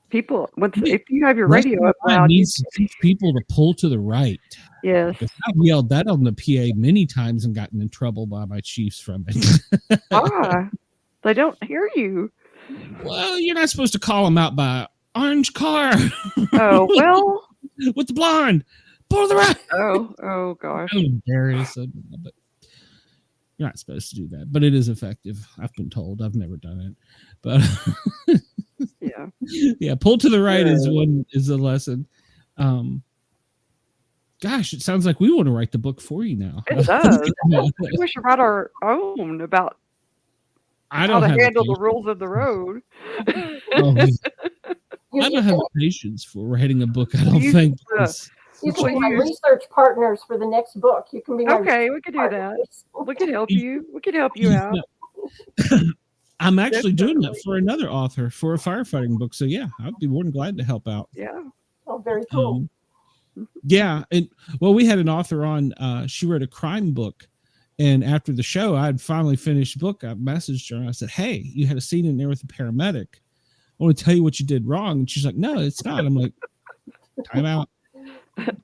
people, if you have your radio up loud, needs to teach people to pull to the right. Yes, I've yelled that on the PA many times and gotten in trouble by my chiefs from it. They don't hear you. Well, you're not supposed to call them out by orange car. Oh well, with the blonde, pull to the right. Oh gosh. But you're not supposed to do that, but it is effective. I've been told. I've never done it, but yeah, pull to the right is a lesson. Gosh, it sounds like we want to write the book for you now. It does. We should write our own about how to handle the rules of the road. I don't have the patience for writing a book. I don't think. You can be my research partners for the next book. You can be my we could do that. We could help you. We could help you out. I'm actually doing that for another author for a firefighting book. So yeah, I'd be more than glad to help out. Yeah. Oh, very cool. Yeah, and we had an author on. She wrote a crime book, and after the show, I had finally finished the book. I messaged her and I said, "Hey, you had a scene in there with a paramedic. I want to tell you what you did wrong." And she's like, "No, it's not." I'm like, "Time out."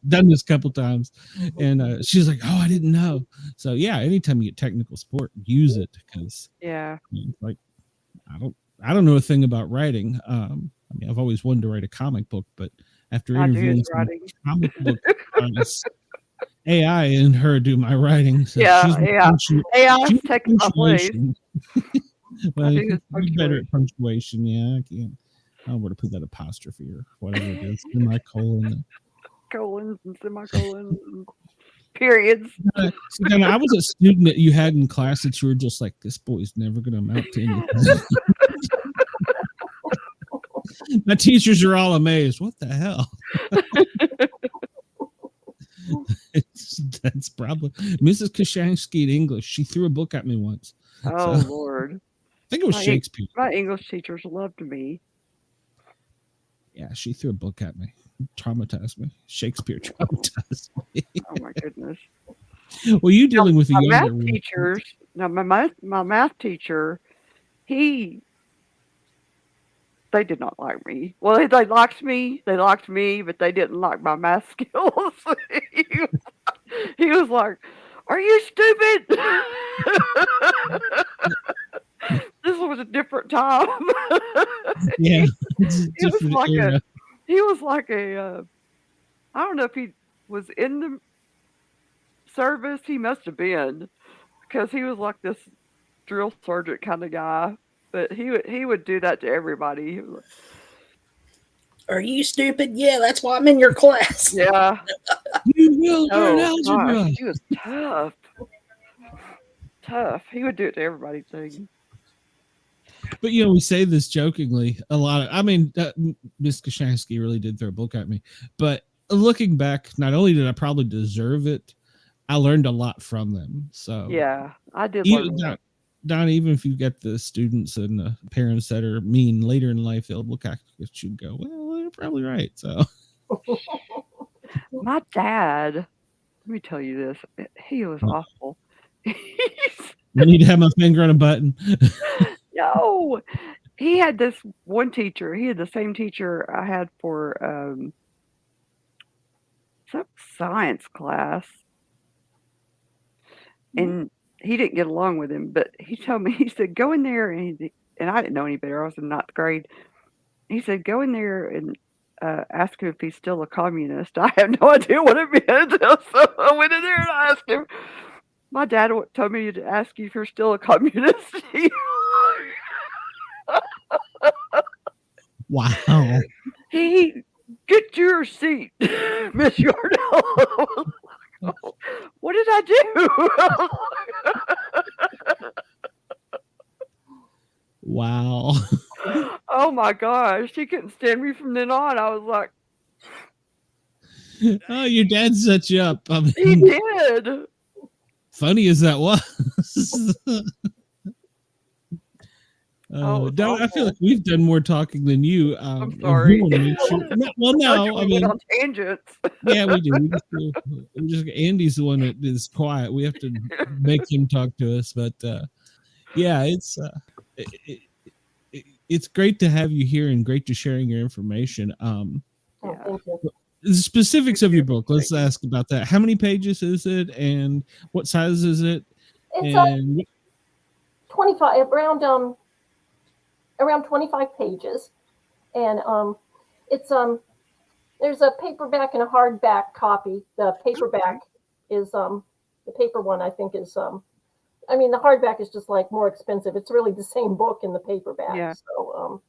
Done this a couple times, and she's like, "Oh, I didn't know." So yeah, anytime you get technical support, use it, because like I don't know a thing about writing. I mean, I've always wanted to write a comic book, but after interviewing some comic book artists, AI and her do my writing. So AI taking my place. Well, you're better at punctuation. Yeah, I can't. I don't know where to put that apostrophe or whatever it is. Semicolon. Colons and semicolons and periods. So, I was a student that you had in class that you were just like, this boy's never going to amount to anything. My teachers are all amazed. What the hell? That's probably Mrs. Kashansky in English. She threw a book at me once. Oh, Lord. I think it was Shakespeare. My English teachers loved me. Yeah, she threw a book at me. Traumatized me. Shakespeare traumatized me. Oh my goodness. Well, you dealing with the math teachers. Now my math teacher, They did not like me. Well, they liked me. They liked me, but they didn't like my math skills. He was like, "Are you stupid?" This was a different time. Yeah, it's a He was different like era. I don't know if he was in the service. He must have been, because he was like this drill sergeant kind of guy. But he would do that to everybody. He was like, Are you stupid? Yeah, that's why I'm in your class. yeah. You will learn Oh algebra. gosh, he was tough. Tough. He would do it to everybody too. But we say this jokingly a lot. I mean, Miss Kashansky really did throw a book at me. But looking back, not only did I probably deserve it, I learned a lot from them. So Yeah, I did learn a lot. Don, even if you get the students and the parents that are mean later in life, they'll look at you and go, "Well, they're probably right." So My dad, let me tell you this, he was awful. I need to have my finger on a button. No, he had this one teacher. He had the same teacher I had for some science class, and he didn't get along with him. But he told me, he said, "Go in there," and I didn't know any better. I was in 9th grade. He said, "Go in there and ask him if he's still a communist." I have no idea what it meant, so I went in there and I asked him. My dad told me to ask you if you're still a communist. Wow. He get your seat, Miss Yardell. What did I do? Wow. Oh my gosh, he couldn't stand me from then on. I was like, Oh, your dad set you up. I mean, he did. funny as that was. Oh, Don, I feel like we've done more talking than you. I'm sorry. Well, no, I we mean, went on tangents. yeah, we do. Andy's the one that is quiet. We have to make him talk to us. But yeah, it's great to have you here and great to sharing your information. Yeah. The specifics of your book. Let's ask about that. How many pages is it, and what size is it? It's 25 around 25 pages, and it's there's a paperback and a hardback copy. The paperback is the paper one, I think, is I mean, the hardback is just like more expensive. It's really the same book in the paperback. Yeah. So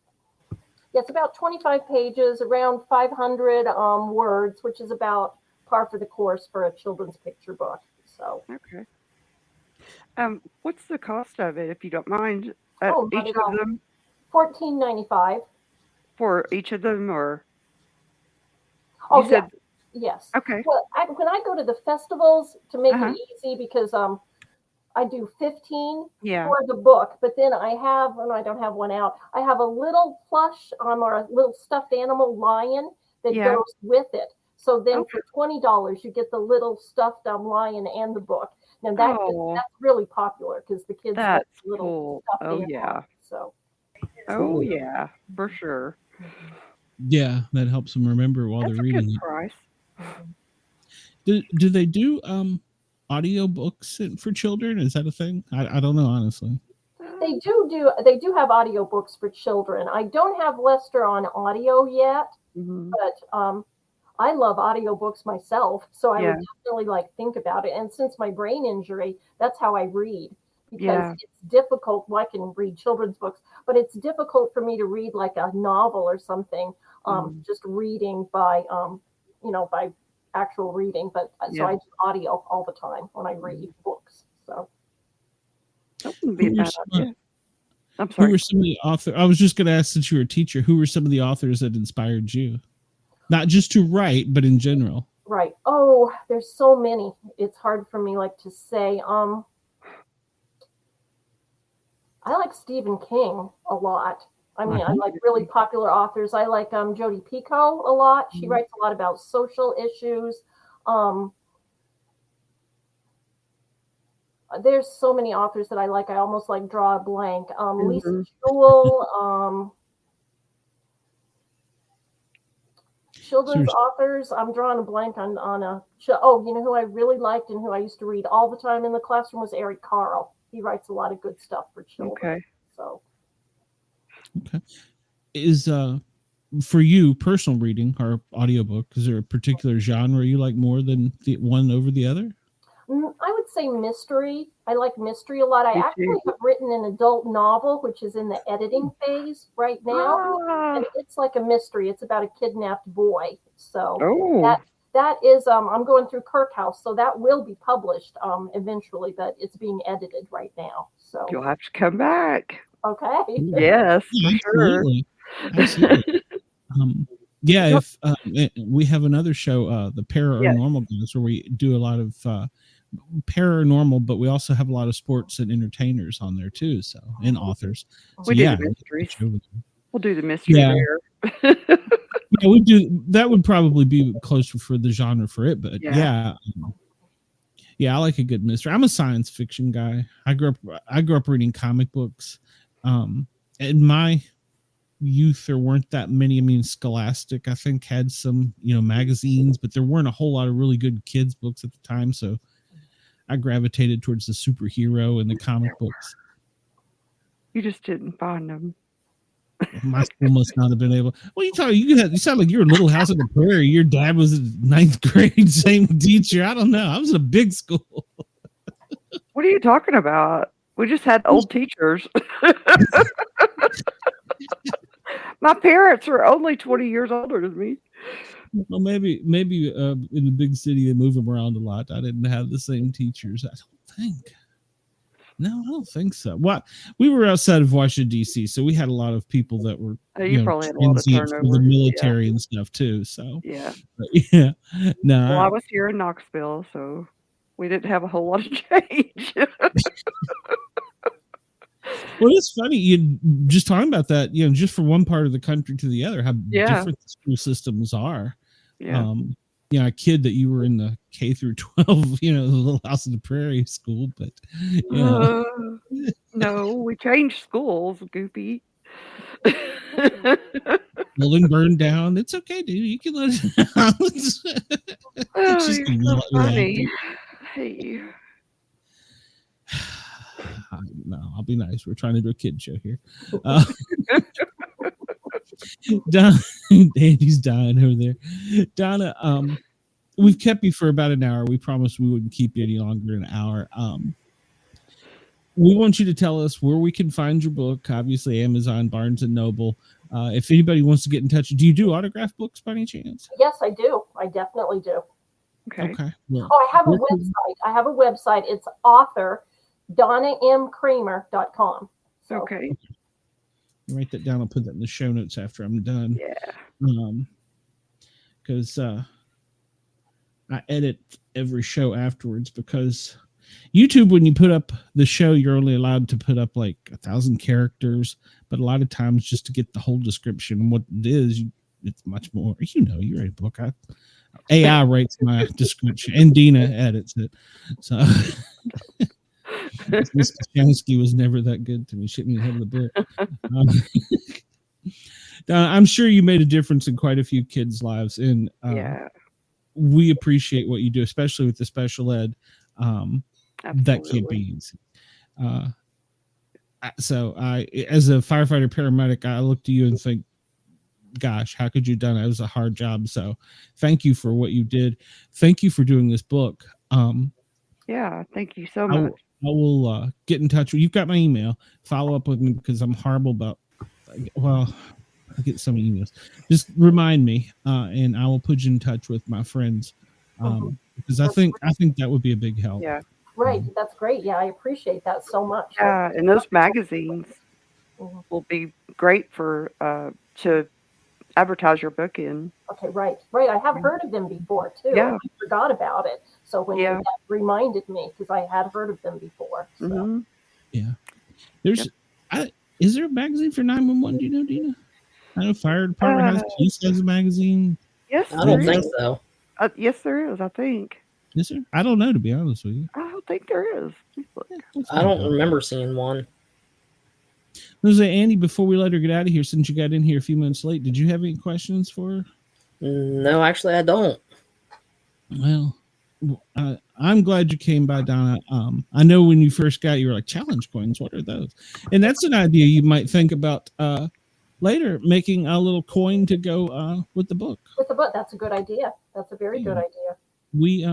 yeah, it's about 25 pages, around 500 words, which is about par for the course for a children's picture book. So okay. What's the cost of it, if you don't mind? Each of them? $14.95 for each of them, or? Oh, yeah. Yes. Okay. Well, when I go to the festivals, to make it easy, because I do 15 for the book, but then I have, and I don't have one out, I have a little plush or a little stuffed animal lion that goes with it. So then for $20, you get the little stuffed lion and the book. Now that's really popular because the kids like little stuffed animals. Yeah. So. Oh yeah, for sure. Yeah, that helps them remember while they're reading it. Price. Do they do audio books for children? Is that a thing? I don't know, honestly. They do have audio books for children. I don't have Lester on audio yet, but I love audiobooks myself, so I would definitely think about it. And since my brain injury, that's how I read, because it's difficult. Well, I can read children's books, but it's difficult for me to read like a novel or something, just reading by by actual reading. But so I do audio all the time when I read books. So that wouldn't be a bad idea. I'm sorry. Who were some of the authors? I was just going to ask, since you were a teacher, who were some of the authors that inspired you? Not just to write, but in general. Right. Oh, there's so many. It's hard for me to say. I like Stephen King a lot. I mean, I like really popular authors. I like Jodi Picoult a lot. She writes a lot about social issues. There's so many authors that I like. I almost like draw a blank. Lisa Mhm. Jewell, children's Seriously. authors. I'm drawing a blank on a. Oh, you know who I really liked and who I used to read all the time in the classroom was Eric Carle. He writes a lot of good stuff for children. Okay. So Okay. Is for you personal reading or audiobook, is there a particular genre you like more than the one over the other? I would say mystery. I like mystery a lot. I Me actually too. have written an adult novel, which is in the editing phase right now. Ah. And it's like a mystery. It's about a kidnapped boy. So Oh, that is I'm going through Kirkhouse, so that will be published eventually, but it's being edited right now. So you'll have to come back. okay. Yes, Yeah, for sure. absolutely. Yeah, Yep. if we have another show, the Paranormal Guys, where we do a lot of paranormal, but we also have a lot of sports and entertainers on there too. So and authors. So We do yeah, the mysteries. show with them. We'll do the mystery Yeah. there. Yeah, we do. That would probably be closer for the genre for it, but Yeah. yeah, I like a good mystery. I'm a science fiction guy. I grew up reading comic books. In my youth, there weren't that many. I mean, Scholastic, I think, had some, magazines, but there weren't a whole lot of really good kids books at the time. So I gravitated towards the superhero and the comic books. You just didn't find them. My school must not have been able. Well, you sound like you're a Little House on the Prairie. Your dad was in 9th grade, same teacher. I don't know. I was in a big school. What are you talking about? We just had old teachers. My parents are only 20 years older than me. Well, maybe in the big city they move them around a lot. I didn't have the same teachers. I don't think. No, I don't think so. Well, we were outside of Washington D.C., so we had a lot of people that were You probably had a lot of transient for the turnover. military and stuff too. So Yeah. yeah, no. Well, I was here in Knoxville, so we didn't have a whole lot of change. Well, it's funny you just talking about that. Just from one part of the country to the other, how different the school systems are. Yeah. A kid that you were in the K through 12, the Little House on the Prairie school, but No, we changed schools, goofy. building burned down. It's okay, dude. You can let it out. Oh, She's you're gonna so let funny. Hey. No, I'll be nice. We're trying to do a kid show here. Andy's dying over there. Donna, we've kept you for about an hour. We promised we wouldn't keep you any longer than an hour. We want you to tell us where we can find your book. Obviously, Amazon, Barnes and Noble. If anybody wants to get in touch, do you do autograph books by any chance? Yes, I do. I definitely do. Okay. Well, I have a website. It's author DonnaMCramer.com. So. Okay. Write that down. I'll put that in the show notes after I'm done. Yeah. Because I edit every show afterwards, because YouTube, when you put up the show, you're only allowed to put up like 1,000 characters, but a lot of times just to get the whole description and what it is, it's much more. You write a book. AI writes my description, and Dina edits it. So Mr. Shansky was never that good to me. Shit me ahead of the book. I'm sure you made a difference in quite a few kids' lives, and we appreciate what you do, especially with the special ed. That can't be easy. So I, as a firefighter paramedic, I look to you and think, gosh, how could you have done it? It was a hard job. So thank you for what you did. Thank you for doing this book. Yeah, thank you so much. I will get in touch with you. You've got my email. Follow up with me, because I'm horrible about, well, I get some emails. Just remind me, and I will put you in touch with my friends, because I think that would be a big help. Yeah. Right. That's great. Yeah, I appreciate that so much. Yeah, and those magazines will be great for to advertise your book in. Okay, right. I have heard of them before too. Yeah. I forgot about it. So when you reminded me, because I had heard of them before. So. Yeah. There's is there a magazine for 911? Do you know, Dina? I know fire department has, police has a magazine. Yes, I don't think so. Yes, there is. I think. Is there? I don't know, to be honest with you. I don't think there is. I don't remember seeing one. Jose, Andy, before we let her get out of here, since you got in here a few minutes late, did you have any questions for her? No, actually, I don't. Well, I'm glad you came by, Donna. I know when you first got, you were like, challenge coins, what are those? And that's an idea you might think about later, making a little coin to go with the book. With the book, that's a good idea. That's a very good idea. We,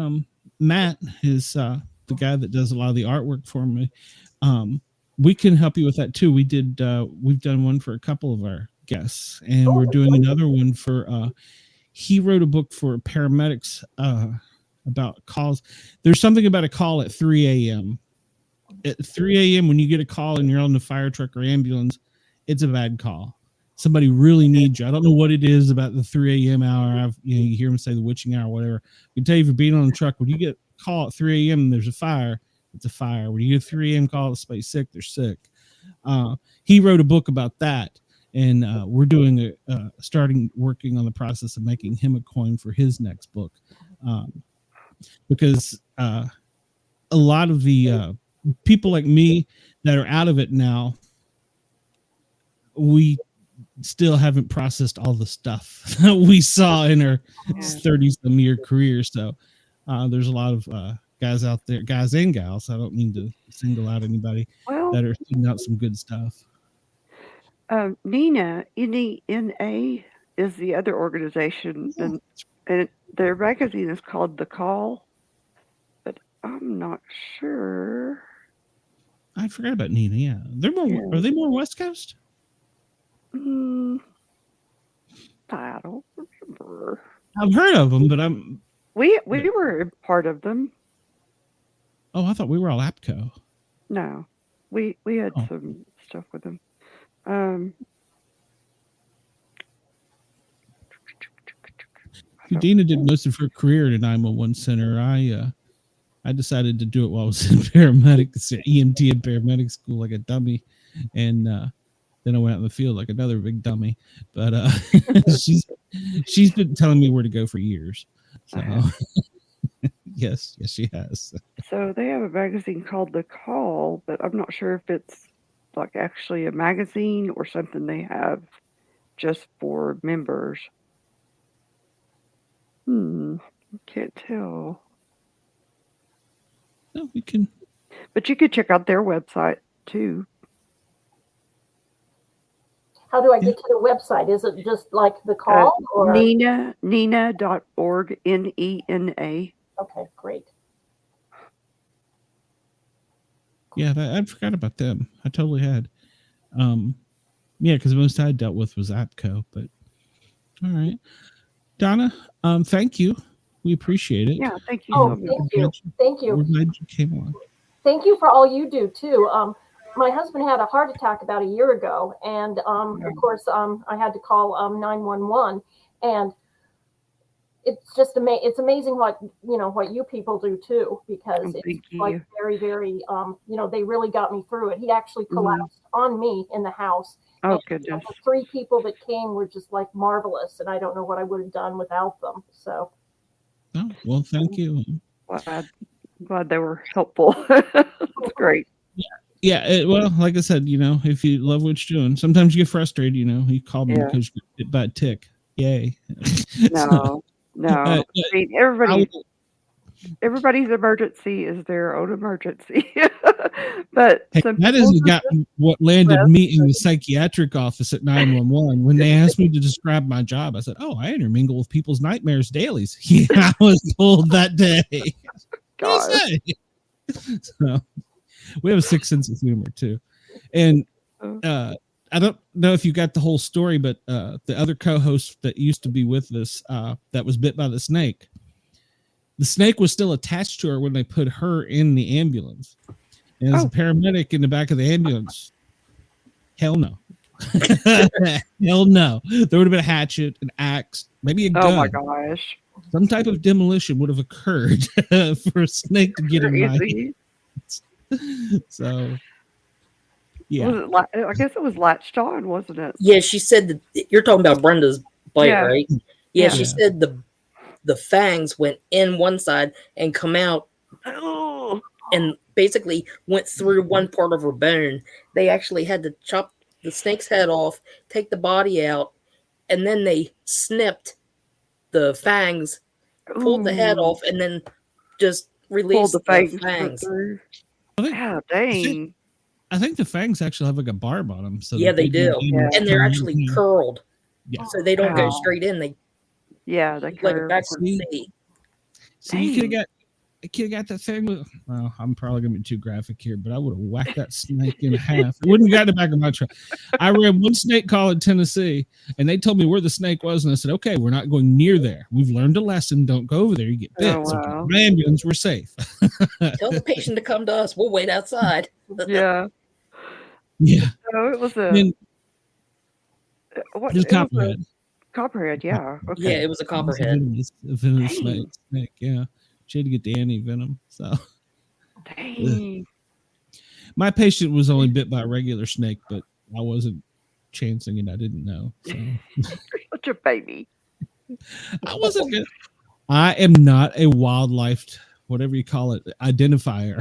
Matt is the guy that does a lot of the artwork for me. We can help you with that too. We've done one for a couple of our guests, and we're doing another one for, he wrote a book for paramedics about calls. There's something about a call at 3 a.m. At 3 a.m. when you get a call and you're on the fire truck or ambulance, it's a bad call. Somebody really needs you. I don't know what it is about the 3 a.m. hour. You hear them say the witching hour, whatever. I can tell you, for being on the truck, when you get a call at 3 a.m. and there's a fire, it's a fire. When you get a 3 a.m. call, somebody's sick, they're sick. He wrote a book about that, and we're doing starting working on the process of making him a coin for his next book, because a lot of the people like me that are out of it now, we still haven't processed all the stuff that we saw in our 30-some year career. So there's a lot of guys out there, guys and gals, I don't mean to single out anybody, that are sending out some good stuff. Nina, N-E-N-A, is the other organization, and their magazine is called The Call, but I'm not sure. I forgot about Nina. Yeah, they're more. Yeah. Are they more West Coast? I don't remember. I've heard of them, but we were part of them. Oh, I thought we were all APCO. No, we had some stuff with them. Dina did most of her career at a 911 center. I decided to do it while I was in paramedics, EMT and paramedic school, like a dummy, and then I went out in the field like another big dummy. But she's been telling me where to go for years. So yes, she has. So they have a magazine called The Call, but I'm not sure if it's like actually a magazine or something they have just for members. Can't tell. No, we can. But you could check out their website too. How do I get to the website? Is it just like The Call? Or Nina.org, N-E-N-A. Okay, great. Yeah, I forgot about them. I totally had. Yeah, because most I dealt with was APCO. But all right, Donna. Thank you. We appreciate it. Yeah, thank you. Oh, thank you. We're glad you came on. Thank you for all you do too. My husband had a heart attack about a year ago, and of course, I had to call 911, and it's just it's amazing what you people do too, because it's like very, very they really got me through it. He actually collapsed on me in the house. Oh, goodness. The 3 people that came were just like marvelous, and I don't know what I would have done without them. So. Oh, well, thank you. Glad they were helpful. That's great. Yeah. Well, like I said, if you love what you're doing, sometimes you get frustrated. You call me because you get bit by a tick. Yay. No. I mean, everybody's emergency is their own emergency. But hey, that hasn't got what landed me in the psychiatric office at 911 when they asked me to describe my job. I said, I intermingle with people's nightmares daily. Yeah, I was told that day. God. So we have a sick sense of humor too. And I don't know if you got the whole story, but the other co-host that used to be with us that was bit by the snake was still attached to her when they put her in the ambulance. And as a paramedic in the back of the ambulance, hell no. Hell no. There would have been a hatchet, an axe, maybe a gun. Oh my gosh. Some type of demolition would have occurred for a snake to get in my hands. So, yeah. I guess it was latched on, wasn't it? Yeah, she said that you're talking about Brenda's bite, right? Yeah, she said the fangs went in one side and come out and basically went through one part of her bone. They actually had to chop the snake's head off, take the body out, and then they snipped the fangs, pulled the head off, and then just released Pulled the the fangs. through. I think, Yeah, dang. I think the fangs actually have like a barb on them. So Yeah, that they do. Yeah. And they're actually curled. Yeah. So they don't go Wow. straight in. They Yeah, they like a curve. backward See? C. So you could Dang. have got that thing with. Well, I'm probably gonna be too graphic here, but I would have whacked that snake in half. It wouldn't have got in the back of my truck. I ran one snake call in Tennessee, and they told me where the snake was, and I said, "Okay, we're not going near there. We've learned a lesson. Don't go over there. You get bit." Oh, So wow. my ambulance, we're safe. Tell the patient to come to us. We'll wait outside. Yeah. Yeah. So it was I a mean, what? just It was a copperhead. copperhead. Yeah. Okay. Yeah, it was a It's copperhead. a venomous Dang. snake. Yeah. She had to get the anti venom. So Dang. my patient was only bit by a regular snake, but I wasn't chancing it. I didn't know. So Such a baby. I wasn't good. I am not a wildlife, whatever you call it, identifier.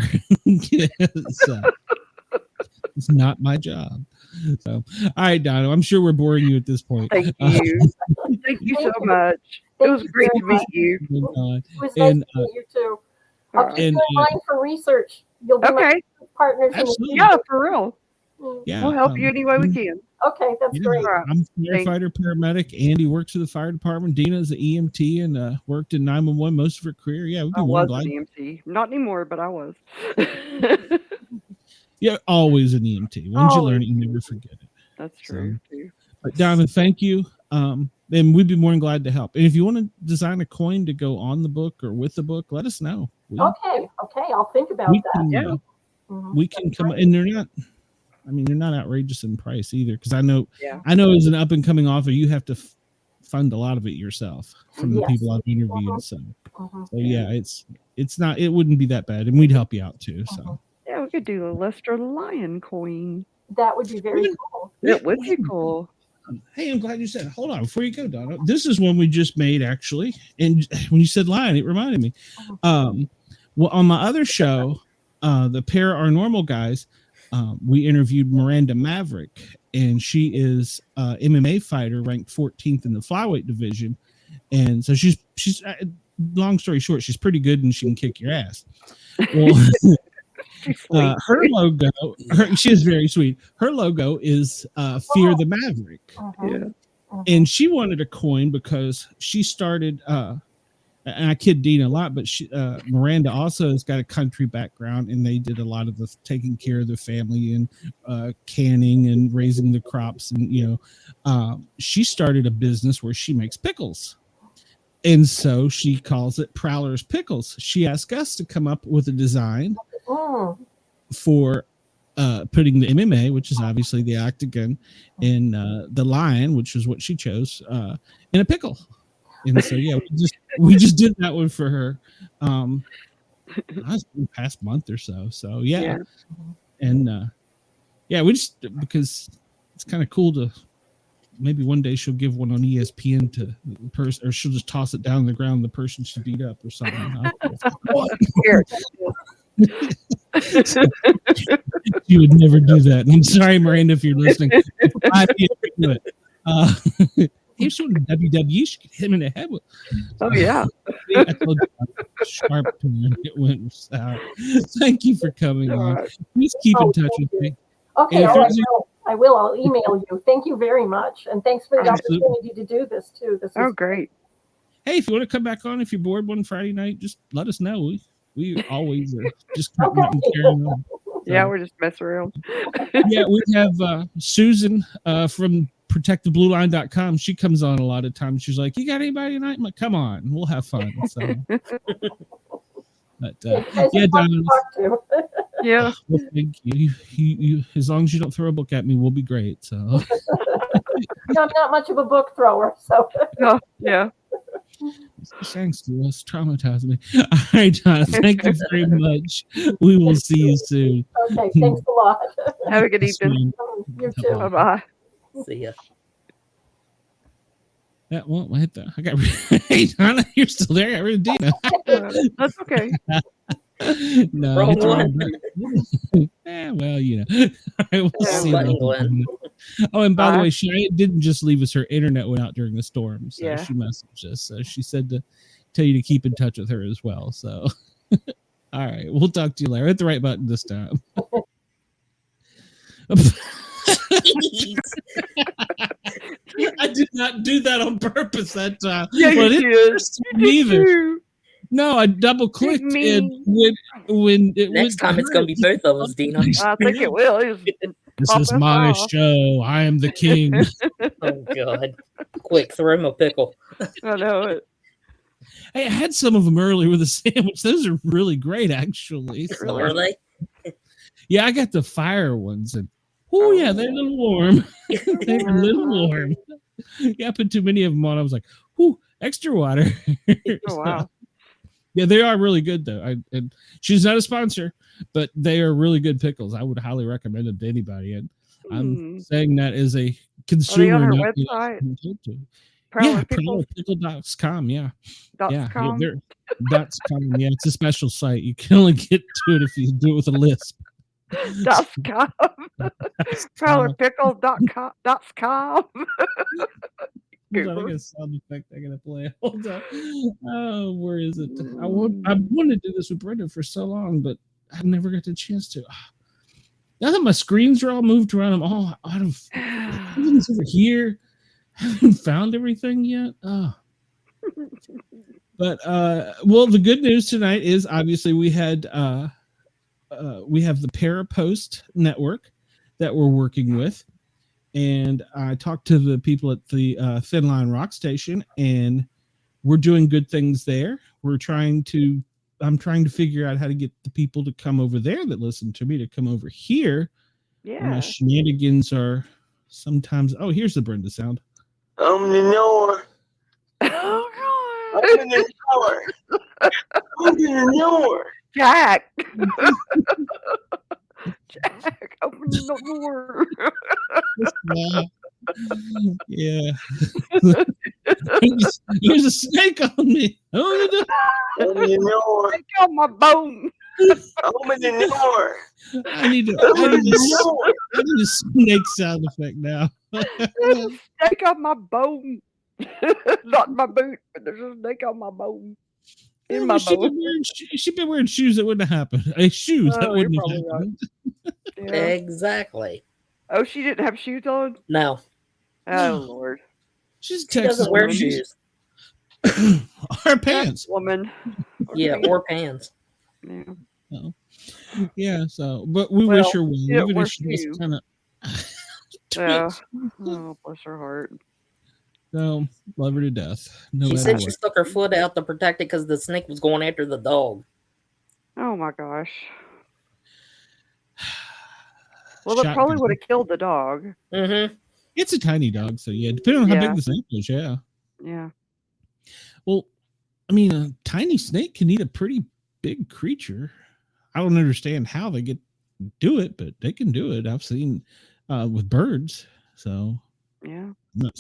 So, it's not my job. So, all right, Donna, I'm sure we're boring you at this point. Thank you. Thank you so much. It was you great very to meet much. you. It It was nice And, to meet you too. I'll keep and, you in mind for research. You'll be my Okay. partners in the absolutely. Yeah, for real. future. Yeah, We'll help you any way we can. Okay, that's yeah, great. I'm a firefighter, paramedic. Andy works for the fire department. Dina is an EMT and worked in 911 most of her career. Yeah, we'd be I more was glad. an EMT. Not anymore, but I was. Yeah, always an EMT. Once you learn it, you never forget it. That's true. Too. But Donna, thank you. And we'd be more than glad to help. And if you want to design a coin to go on the book or with the book, let us know. Okay, I'll think about We that. can, Yeah. we can come, and they're not. I mean, they're not outrageous in price either. Because I know as an up and coming author, you have to fund a lot of it yourself from the people I've interviewed. So yeah, it's not. It wouldn't be that bad, and we'd help you out too. So Yeah, we could do a Lester Lion coin. That would be very cool. It would be cool. Hey, I'm glad you said. Hold on, before you go, Donna. This is one we just made actually, and when you said lion, it reminded me. Well, on my other show, the Paranormal guys, we interviewed Miranda Maverick, and she is MMA fighter, ranked 14th in the flyweight division, and so she's long story short, she's pretty good and she can kick your ass. Well, her logo, she is very sweet. Her logo is Fear the Maverick. Yeah. And she wanted a coin because she started, and I kid Dina a lot, but Miranda also has got a country background, and they did a lot of the taking care of the family and canning and raising the crops. And, she started a business where she makes pickles. And so she calls it Prowler's Pickles. She asked us to come up with a design for putting the MMA, which is obviously the octagon, and the lion, which is what she chose, in a pickle. And so yeah, we just did that one for her. The past month or so. So yeah. And we just, because it's kind of cool to, maybe one day she'll give one on ESPN to the person, or she'll just toss it down on the ground. The person should beat up or something. You would never do that. I'm sorry, Miranda, if you're listening. He showed WWE. She could hit him in the head with. Oh yeah. I told you, sharp turn. It went sour. Thank you for coming on. Please keep in touch with me. Okay, I will. I'll email you. Thank you very much, and thanks for the opportunity to do this too. This is great. Hey, if you want to come back on, if you're bored one Friday night, just let us know. We always are just carrying on. Yeah, we're just messing around. Yeah, we have Susan from protecttheBlueLine.com. She comes on a lot of times. She's like, "You got anybody tonight?" I'm like, "Come on, we'll have fun." So, but yeah, Donna. Yeah. Well, thank you. You, as long as you don't throw a book at me, we'll be great. So, I'm not much of a book thrower, so yeah. Thanks to us, traumatized me. All right, Donna, thank you very much. We will see you soon. Okay, thanks a lot. Have a good evening. You too. Bye-bye. See ya. Yeah, well, I hit that. I got. Hey, Donna, you're still there. I got rid of Dina. That's okay. No, Wrong it's the one. button. Well, you know. All right, we'll Wrong see button, about Glenn. that. Oh, and by the Bye. way, she didn't just leave us. Her internet went out during the storm, so Yeah. she messaged us. So she said to tell you to keep in touch with her as well. So, all right, we'll talk to you later. Hit the right button this time. Jeez. I did not do that on purpose that time. Yeah, Well, you it did. didn't either. You. No, I double clicked and Me. when it Next went time it's going to be both of us, Dina. I think it will. This Pop is us my off. show. I am the king. Oh, God. Quick, throw him a pickle. I know it. Hey, I had some of them earlier with a sandwich. Those are really great, actually. So, Are they? yeah, I got the fire ones, and yeah, they're a little warm. They're a little warm. Yeah, I put too many of them on. I was like, extra water. Oh, wow. Yeah, they are really good though. And she's not a sponsor, but they are really good pickles. I would highly recommend them to anybody. And I'm saying that as a consumer. Are they on not our website? Yeah, Pickles? prowlerpickle.com. Yeah. Yeah, .com. Yeah, it's a special site. You can only get to it if you do it with a lisp. .com. Prowlerpickles.com. Hold on, I got a sound effect I gotta play. Hold on. Oh, where is it? I wanted to do this with Brenda for so long, but I never got the chance to. Now that my screens are all moved around, I'm all out of everything's over here. I haven't found everything yet. But well, the good news tonight is obviously we have the Parapost network that we're working with. And I talked to the people at the Thin Line Rock Station, and we're doing good things there. I'm trying to figure out how to get the people to come over there that listen to me to come over here. Yeah. My shenanigans are sometimes. Oh, here's the Brenda sound. Oh, God. I'm in the shower. I'm in the shower. Jack. Jack, open the door. Yeah. There's a snake on me. I'm in the shower. Take on my bone. I'm in the shower. I need a snake sound effect now. There's a snake on my bone. Not my boot, but there's a snake on my bone. In my bone. She'd been wearing shoes that wouldn't have happened. Shoes that wouldn't have happened. Yeah. Exactly. Oh, she didn't have shoes on? No. Oh, Lord. She's She doesn't wear shoes. Her pants. Woman. Yeah, or pants. Yeah. Oh. Yeah, so, but we wish her well. Even if she was kind of. Yeah. Oh, bless her heart. So, love her to death. No She said she stuck her foot out to protect it because the snake was going after the dog. Oh, my gosh. Well, it probably would have killed the dog. Mm-hmm. It's a tiny dog, so yeah, depending on how big the snake is, yeah. Yeah. Well, I mean, a tiny snake can eat a pretty big creature. I don't understand how they do it, but they can do it. I've seen with birds, so yeah. I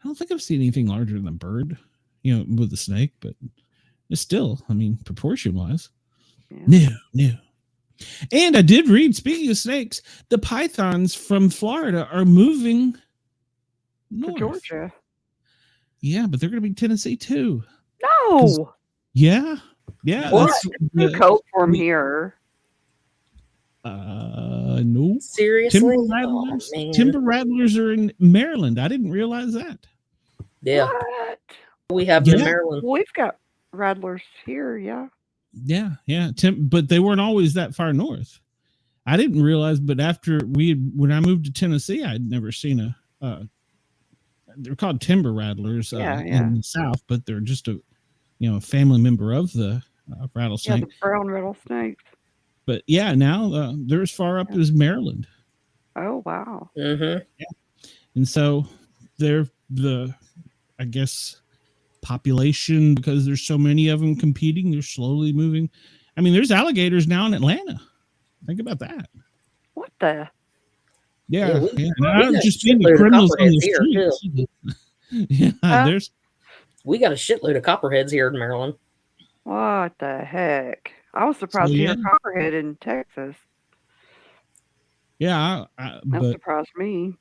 don't think I've seen anything larger than a bird, with a snake, but it's still, I mean, proportion wise. Yeah. No. And I did read, speaking of snakes, the pythons from Florida are moving north. To Georgia. Yeah, but they're going to be Tennessee too. No. Yeah. What? It's too cold for them here. No. Seriously? Timber rattlers are in Maryland. I didn't realize that. Yeah. What? We have them in Maryland. We've got rattlers here, yeah. Yeah. But they weren't always that far north. I didn't realize, but when I moved to Tennessee, I'd never seen they're called timber rattlers in the South, but they're just a family member of the rattlesnake. Yeah, the brown rattlesnakes. But yeah, now they're as far up as Maryland. Oh, wow. Mm-hmm. Yeah. And so they're I guess, population, because there's so many of them competing, they're slowly moving. I mean, there's alligators now in Atlanta. Think about that. What the? Yeah. Not just being the criminals on the streets. Yeah, we got a shitload of copperheads here in Maryland. What the heck? I was So surprised to yeah, hear copperhead in Texas. yeah. That But surprised me.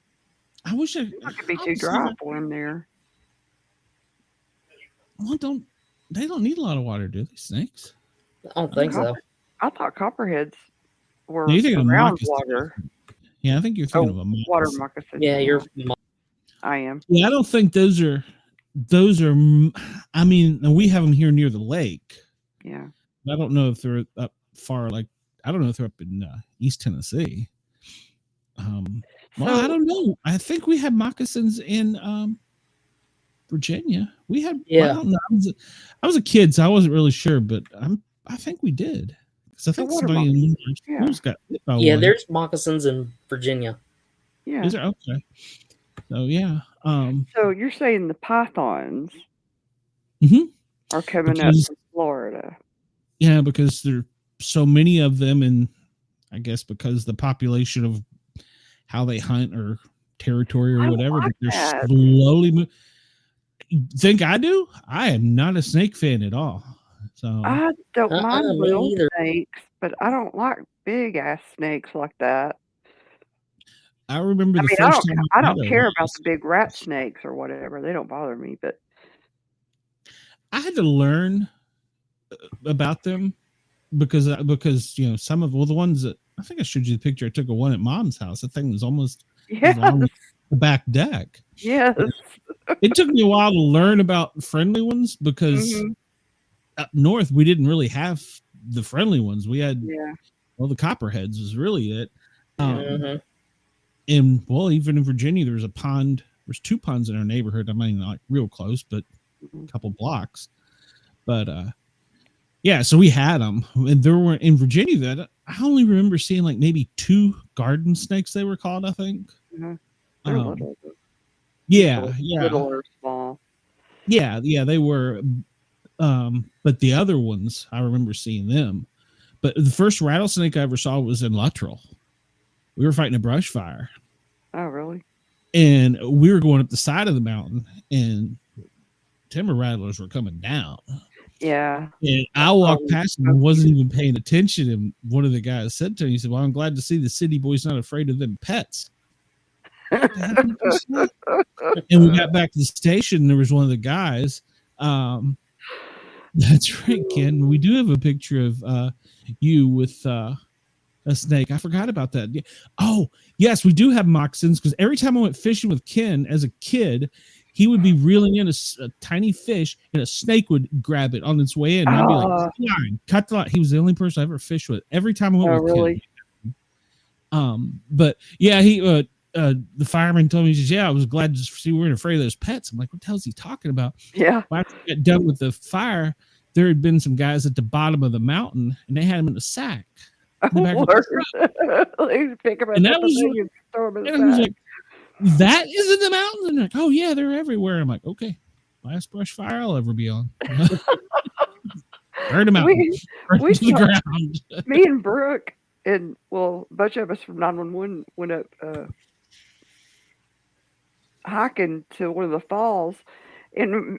I wish I It could be too honestly, dry for him there. well, they don't need a lot of water, do they? Snakes? I don't think so. I thought copperheads were No, you're thinking of around moccasin. water. Yeah, I think you're thinking of a Water moccasin. moccasin. Yeah, you're. I am. Yeah, I don't think those are. I mean, we have them here near the lake. Yeah. I don't know if they're up far. Like, I don't know if they're up in East Tennessee. Well, I don't know. I think we had moccasins in Virginia. We had. Yeah. I don't know. I was a kid, so I wasn't really sure, but I think we did. Because I think water somebody in Yeah. schools got hit by Yeah, one. there's moccasins in Virginia. Yeah. Is there? Okay. So yeah. So you're saying the pythons Mhm. are coming up from Florida? Yeah, because there are so many of them, and I guess because the population of how they hunt or territory or whatever, but they're slowly moving. Think I do? I am not a snake fan at all. So I don't mind me little either. snakes, but I don't like big ass snakes like that. I remember the I first time I don't care about the big rat snakes or whatever. They don't bother me, but I had to learn about them because you know some of the ones that I think I showed you the picture. I took one at Mom's house. The thing was almost as long as the back deck. Yes. It took me a while to learn about friendly ones because up north we didn't really have the friendly ones. We had the copperheads was really it. And well, even in Virginia, there's a pond. There's 2 ponds in our neighborhood. I mean, not real close, but a couple blocks. But yeah, so we had them, and there were in Virginia that I only remember seeing like maybe 2 garden snakes. They were called, I think. They're little. Little or small. Yeah, they were. But the other ones, I remember seeing them. But the first rattlesnake I ever saw was in Luttrell. We were fighting a brush fire. Oh, really? And we were going up the side of the mountain, and timber rattlers were coming down. Yeah. And I walked past them and wasn't even paying attention. And one of the guys said to me, he said, "Well, I'm glad to see the city boy's not afraid of them pets." And we got back to the station, and there was one of the guys. That's right, Ken. We do have a picture of you with a snake. I forgot about that. Oh, yes, we do have moccasins because every time I went fishing with Ken as a kid, he would be reeling in a tiny fish, and a snake would grab it on its way in. And I'd be like, cut the line. He was the only person I ever fished with. Every time I went with Ken. But yeah, he the fireman told me, he says, "Yeah, I was glad to see we weren't afraid of those pets." I'm like, "What the hell is he talking about?" Yeah. Well, after we got done with the fire, there had been some guys at the bottom of the mountain, and they had them in a sack. In the back of the pick them up and that was, and throw them in and I was like, "That is in the mountains?" And they're like, "Oh yeah, they're everywhere." I'm like, "Okay, last brush fire I'll ever be on." Burn them out. Burn to the ground. Me and Brooke and a bunch of us from 911 went up hiking to one of the falls, and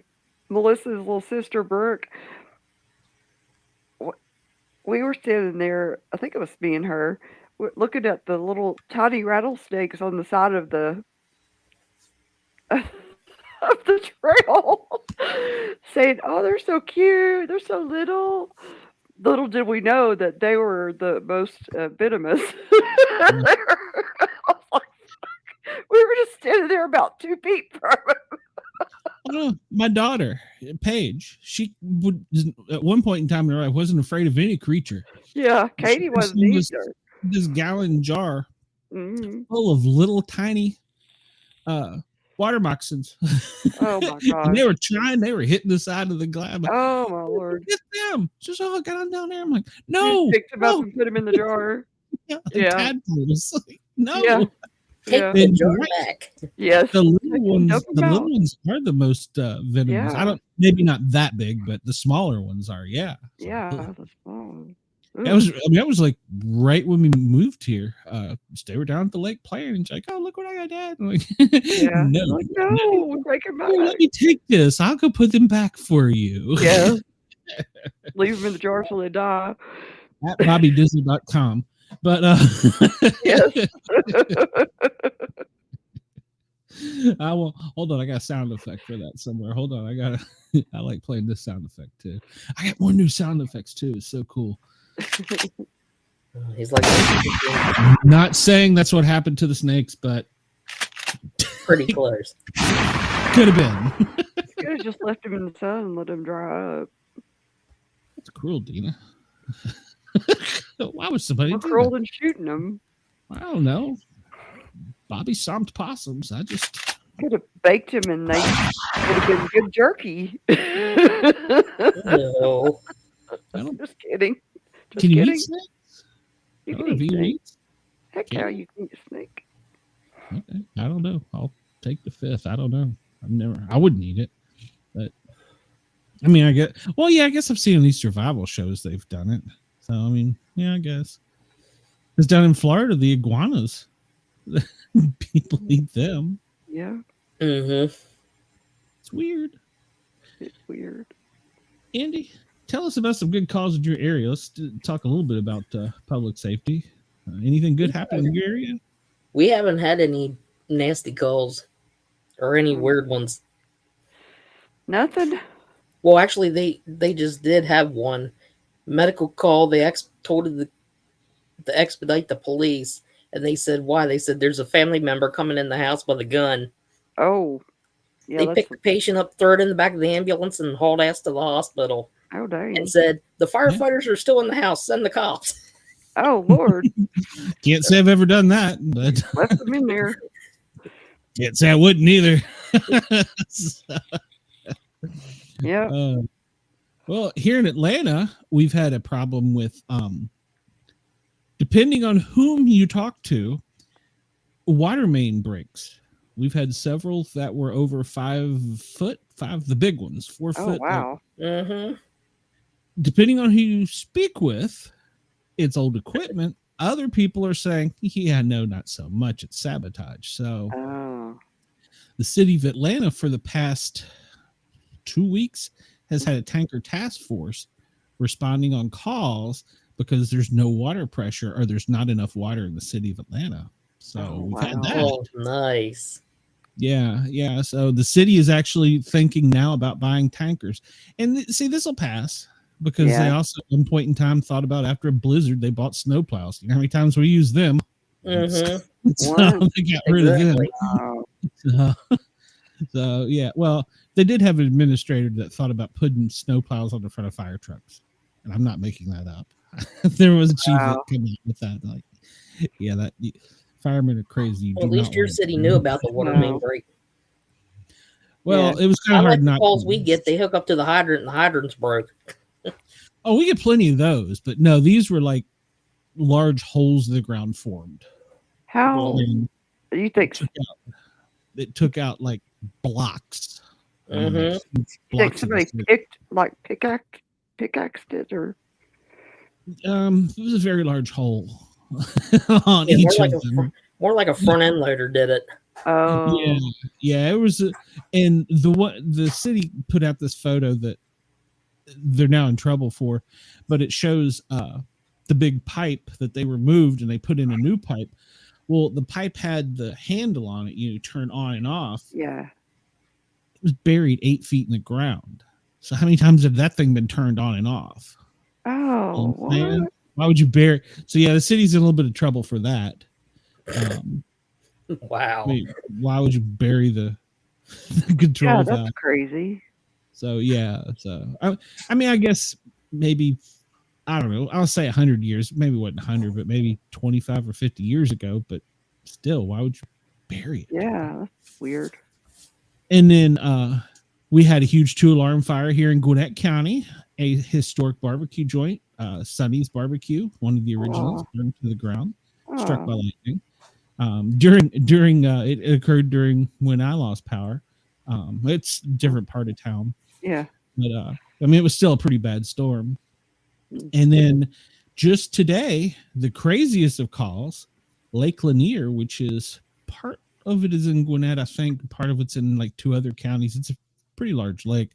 Melissa's little sister Brooke, we were standing there, I think it was me and her, looking at the little tiny rattlesnakes on the side of the trail, saying, "Oh, they're so cute, they're so little." Little did we know that they were the most venomous. We were just standing there about 2 feet from them. My daughter, Paige, she would at one point in time in her life wasn't afraid of any creature. Yeah, Katie wasn't either. This gallon jar full of little tiny water moccasins. Oh my god! And they were hitting the side of the glass. Oh my lord! Get them! Just get on down there. I'm like, no. Picked them up and put them in the jar. Tadpoles. No. Yeah. Take the jar back. Yes. The little ones are the most venomous. Yeah. Maybe not that big, but the smaller ones are. Yeah. Yeah, the small ones. That was like right when we moved here. They were down at the lake playing, and she's like, "Oh, look what I got, Dad!" I'm like, no, break them up. Let me take this. I'll go put them back for you. Yeah. Leave them in the jar till they die. At BobbyDisney.com. But Yes. I will hold on. I got a sound effect for that somewhere. Hold on. I like playing this sound effect too. I got more new sound effects too. It's so cool. He's like, Not saying that's what happened to the snakes, but pretty close. could have been. You could have just left them in the sun and let them dry up. That's cruel, Dina. Why would somebody More do cruel that? than shooting them. I don't know. Bobby stomped possums. I just Could have baked them and they would have been good jerky. No. I don't. Just kidding. Just Can you kidding. eat snakes? You I can don't know if eat you snake. eat. Heck Can yeah, you? you can eat a snake. Okay, I don't know. I'll take the fifth. I don't know. I wouldn't eat it, but I mean, I get. Well, yeah, I guess I've seen in these survival shows they've done it. So I mean, yeah, I guess it's down in Florida. The iguanas, people eat them. Yeah, Mm-hmm. It's weird. it's weird. Andy, tell us about some good calls in your area. Let's talk a little bit about public safety. Anything good happening in your area? We haven't had any nasty calls or any weird ones. Nothing. Well, actually, they just did have one medical call. They told to expedite the police, and they said why. They said there's a family member coming in the house with a gun. Oh, yeah. They That's picked the patient up, threw it in the back of the ambulance, and hauled ass to the hospital. oh dang. And said the firefighters are still in the house. Send the cops. Oh Lord, Can't say I've ever done that, but left them in there. can't say I wouldn't either. Yeah. Well, here in Atlanta, we've had a problem with depending on whom you talk to, water main breaks. We've had several that were over 5 foot, the big ones, 4 Oh foot. wow. Mm-hmm. Depending on who you speak with, it's old equipment. Other people are saying, yeah, no, not so much. It's sabotage. So Oh. the city of Atlanta for the past 2 weeks has had a tanker task force responding on calls because there's no water pressure or there's not enough water in the city of Atlanta. So Oh, we've had wow. that. Oh, nice. Yeah. So the city is actually thinking now about buying tankers. And see, this will pass because they Yeah. also, at one point in time, thought about after a blizzard, they bought snowplows. You know how many times we use them? Mm-hmm. So Wow. they got rid of them. Exactly. Wow. So yeah, well, they did have an administrator that thought about putting snowplows on the front of fire trucks, and I'm not making that up. There was a chief that Wow. came out with that, like, yeah, that firemen are crazy. You Well, at do least not your want city to- knew about the water main No. break. Well, Yeah. it was kind of Unlike hard the not. calls to. we get, they hook up to the hydrant, and the hydrant's broke. Oh, we get plenty of those, but no, these were like large holes in the ground formed. How And do you think? it took out like blocks. Mhm. Huge You think blocks of somebody this. pickaxed it, or It was a very large hole on Yeah, each of them. more like a front end loader did it. oh Yeah, it was, and the city put out this photo that they're now in trouble for, but it shows the big pipe that they removed and they put in a new pipe. Well, the pipe had the handle on it, you turn on and off. yeah. It was buried 8 feet in the ground. So how many times have that thing been turned on and off? Oh, You know what I'm saying? what? Why would you bury? So yeah, the city's in a little bit of trouble for that. Wow. I mean, why would you bury the control Yeah, valve? that's crazy. So yeah, I mean, I guess maybe, I don't know. I'll say 100 years, maybe it wasn't 100, but maybe 25 or 50 years ago. But still, why would you bury it? Yeah, that's weird. And then we had a huge 2-alarm fire here in Gwinnett County, a historic barbecue joint, Sonny's Barbecue, one of the originals, burned to the ground, struck by Oh, lightning. During it occurred during when I lost power. It's a different part of town, yeah. but I mean, it was still a pretty bad storm. And then just today, the craziest of calls, Lake Lanier, which is part of it is in Gwinnett, I think part of it's in like 2 other counties. It's a pretty large lake,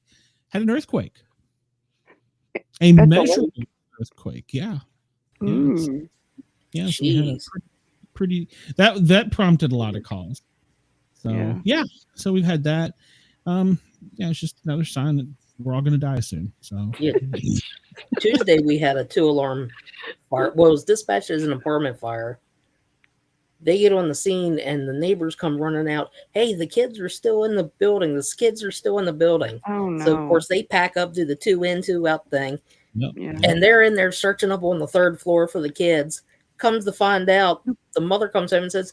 had an earthquake. A At the measurable earthquake. Yeah. Yes. Mm. Yes. We had a Jeez. pretty that prompted a lot of calls. So Yeah. yeah. So we've had that. Yeah, it's just another sign that we're all gonna die soon. So Yeah. Tuesday we had a 2 alarm fire. Well, it was dispatched as an apartment fire. They get on the scene and the neighbors come running out. Hey, the kids are still in the building. The kids are still in the building. Oh So of no. course they pack up, do the 2 in, 2 out thing, yep. Yeah. and they're in there searching up on the 3rd floor for the kids. Comes to find out, the mother comes home and says,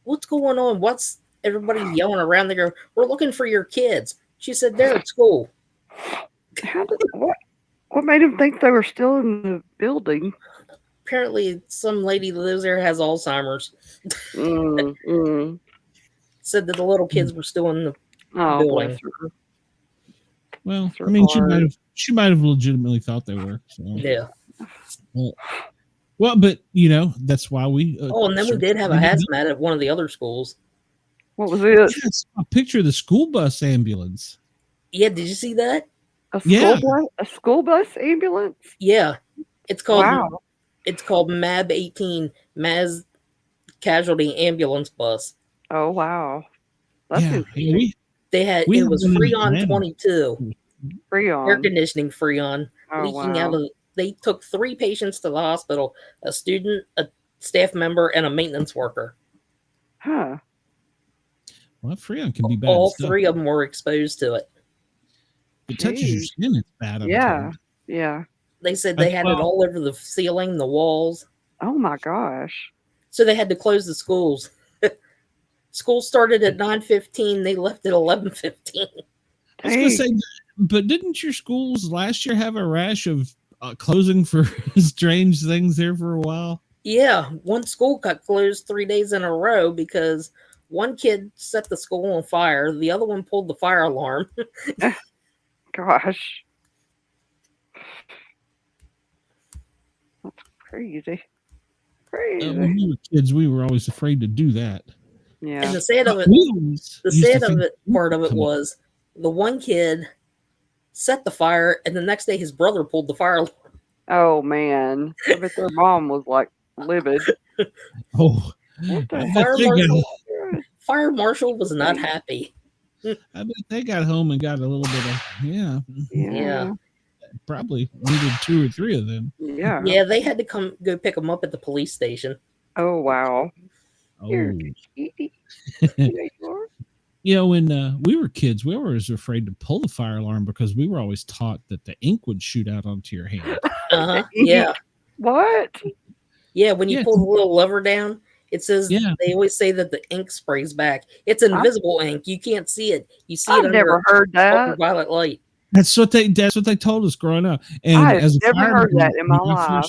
"What's going on? What's everybody yelling around?" They go, "We're looking for your kids." She said, "They're at school." What made him think they were still in the building? Apparently, some lady that lives there has Alzheimer's. Mm. Said that the little kids were still in the Oh, building. bless her. Well, Bless her I mean, heart. she might have legitimately thought they were. So Yeah. well, but you know that's why we. Oh, and then we did have a hazmat at one of the other schools. What was it? Yes, a picture of the school bus ambulance. Yeah, did you see that? A school bus ambulance? Yeah, it's called Wow. it's called MAB 18, Mass Casualty Ambulance Bus. Oh wow. That's Yeah, interesting. we It have was one in Freon Atlanta. 22, air Freon. conditioning Freon, Oh leaking out wow. of. They took 3 patients to the hospital: a student, a staff member, and a maintenance worker. Huh. Well, Freon can be bad. All stuff. 3 of them were exposed to it. If it touches your Jeez. skin, it's bad. I'm Yeah. told. Yeah. They said they had it all over the ceiling, the walls. Oh my gosh. So they had to close the schools. School started at 9:15. They left at 11:15. I was going to Dang. say, but didn't your schools last year have a rash of closing for strange things there for a while? Yeah, one school got closed 3 days in a row because one kid set the school on fire. The other one pulled the fire alarm. Gosh. That's crazy. Crazy. When we were kids, we were always afraid to do that. Yeah. And the sad of it, part of it was the one kid set the fire, and the next day his brother pulled the fire alarm. Oh man. I bet their mom was like livid. Oh, What the I heck? bet Fire marshal was not happy. I bet they got home and got a little bit of Yeah. probably needed 2 or 3 of them. Yeah. Yeah, they had to go pick them up at the police station. Oh wow. Oh, Here, Edie. There you are. you know, when we were kids, we were always afraid to pull the fire alarm because we were always taught that the ink would shoot out onto your hand. Yeah. What? Yeah, when you pull the little lever down, it says they always say that the ink sprays back. It's invisible ink. You can't see it. You see it I've under never heard that. ultraviolet light. That's what they told us growing up. And I have as a never fireman, heard that in my life.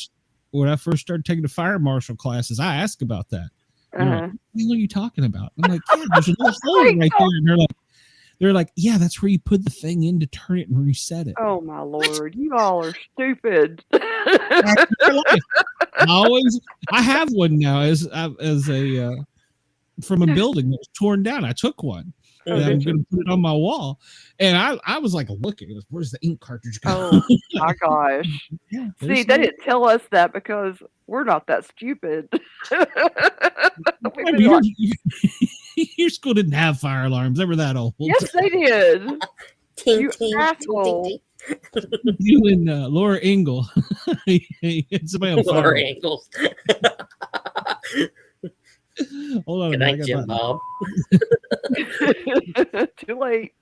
When I first started taking the fire marshal classes, I asked about that. They're like, what are you talking about? I'm like, yeah, there's a little hole right there. And they're like, yeah, that's where you put the thing in to turn it and reset it. Oh my lord, you all are stupid. I have one now as a from a building that was torn down. I took one. And I'm going to put it on my wall. And I was like looking, where's the ink cartridge going? Oh my gosh. Yeah, see, they didn't tell us that because we're not that stupid. Your school didn't have fire alarms. They were that old. Yes, they did. You asshole. You and Laura Engel. Somebody on fire. Laura Engels. Hold on. Good night, Jim Bob. Too late.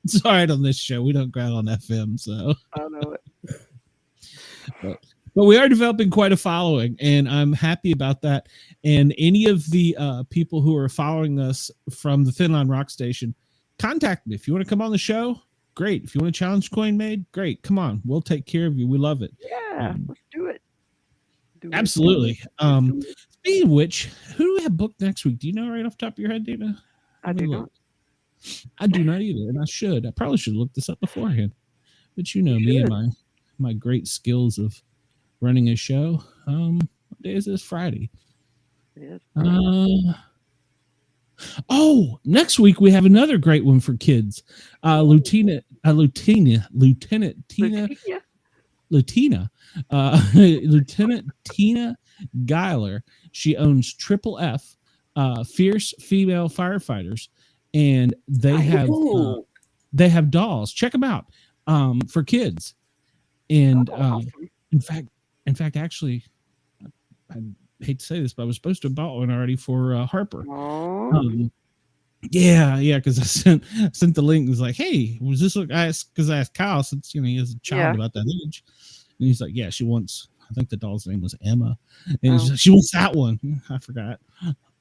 It's all right on this show. We don't grab on FM, so I know it. But we are developing quite a following, and I'm happy about that. And any of the people who are following us from the Finland Rock Station, contact me. If you want to come on the show, great. If you want to challenge Coin Made, great. Come on. We'll take care of you. We love it. Yeah, let's do it. Absolutely. Speaking of which, who do we have booked next week? Do you know right off the top of your head, Dana? I do not. I do not either, and I should. I probably should look this up beforehand. But you know me and my great skills of running a show. What day is this? Friday. It is. Oh, next week we have another great one for kids. Lieutenant Tina, Lutetia? Lieutenant Tina Geiler. She owns Triple F, Fierce Female Firefighters, and they Ooh. have dolls. Check them out for kids. And Awesome. in fact, actually, I hate to say this, but I was supposed to have bought one already for Harper. Oh, Yeah, because I sent the link. It was like, hey, was this what I asked? Because I asked Kyle, since he has a child about that age, and he's like, yeah, she wants. I think the doll's name was Emma, and she wants that one. I forgot,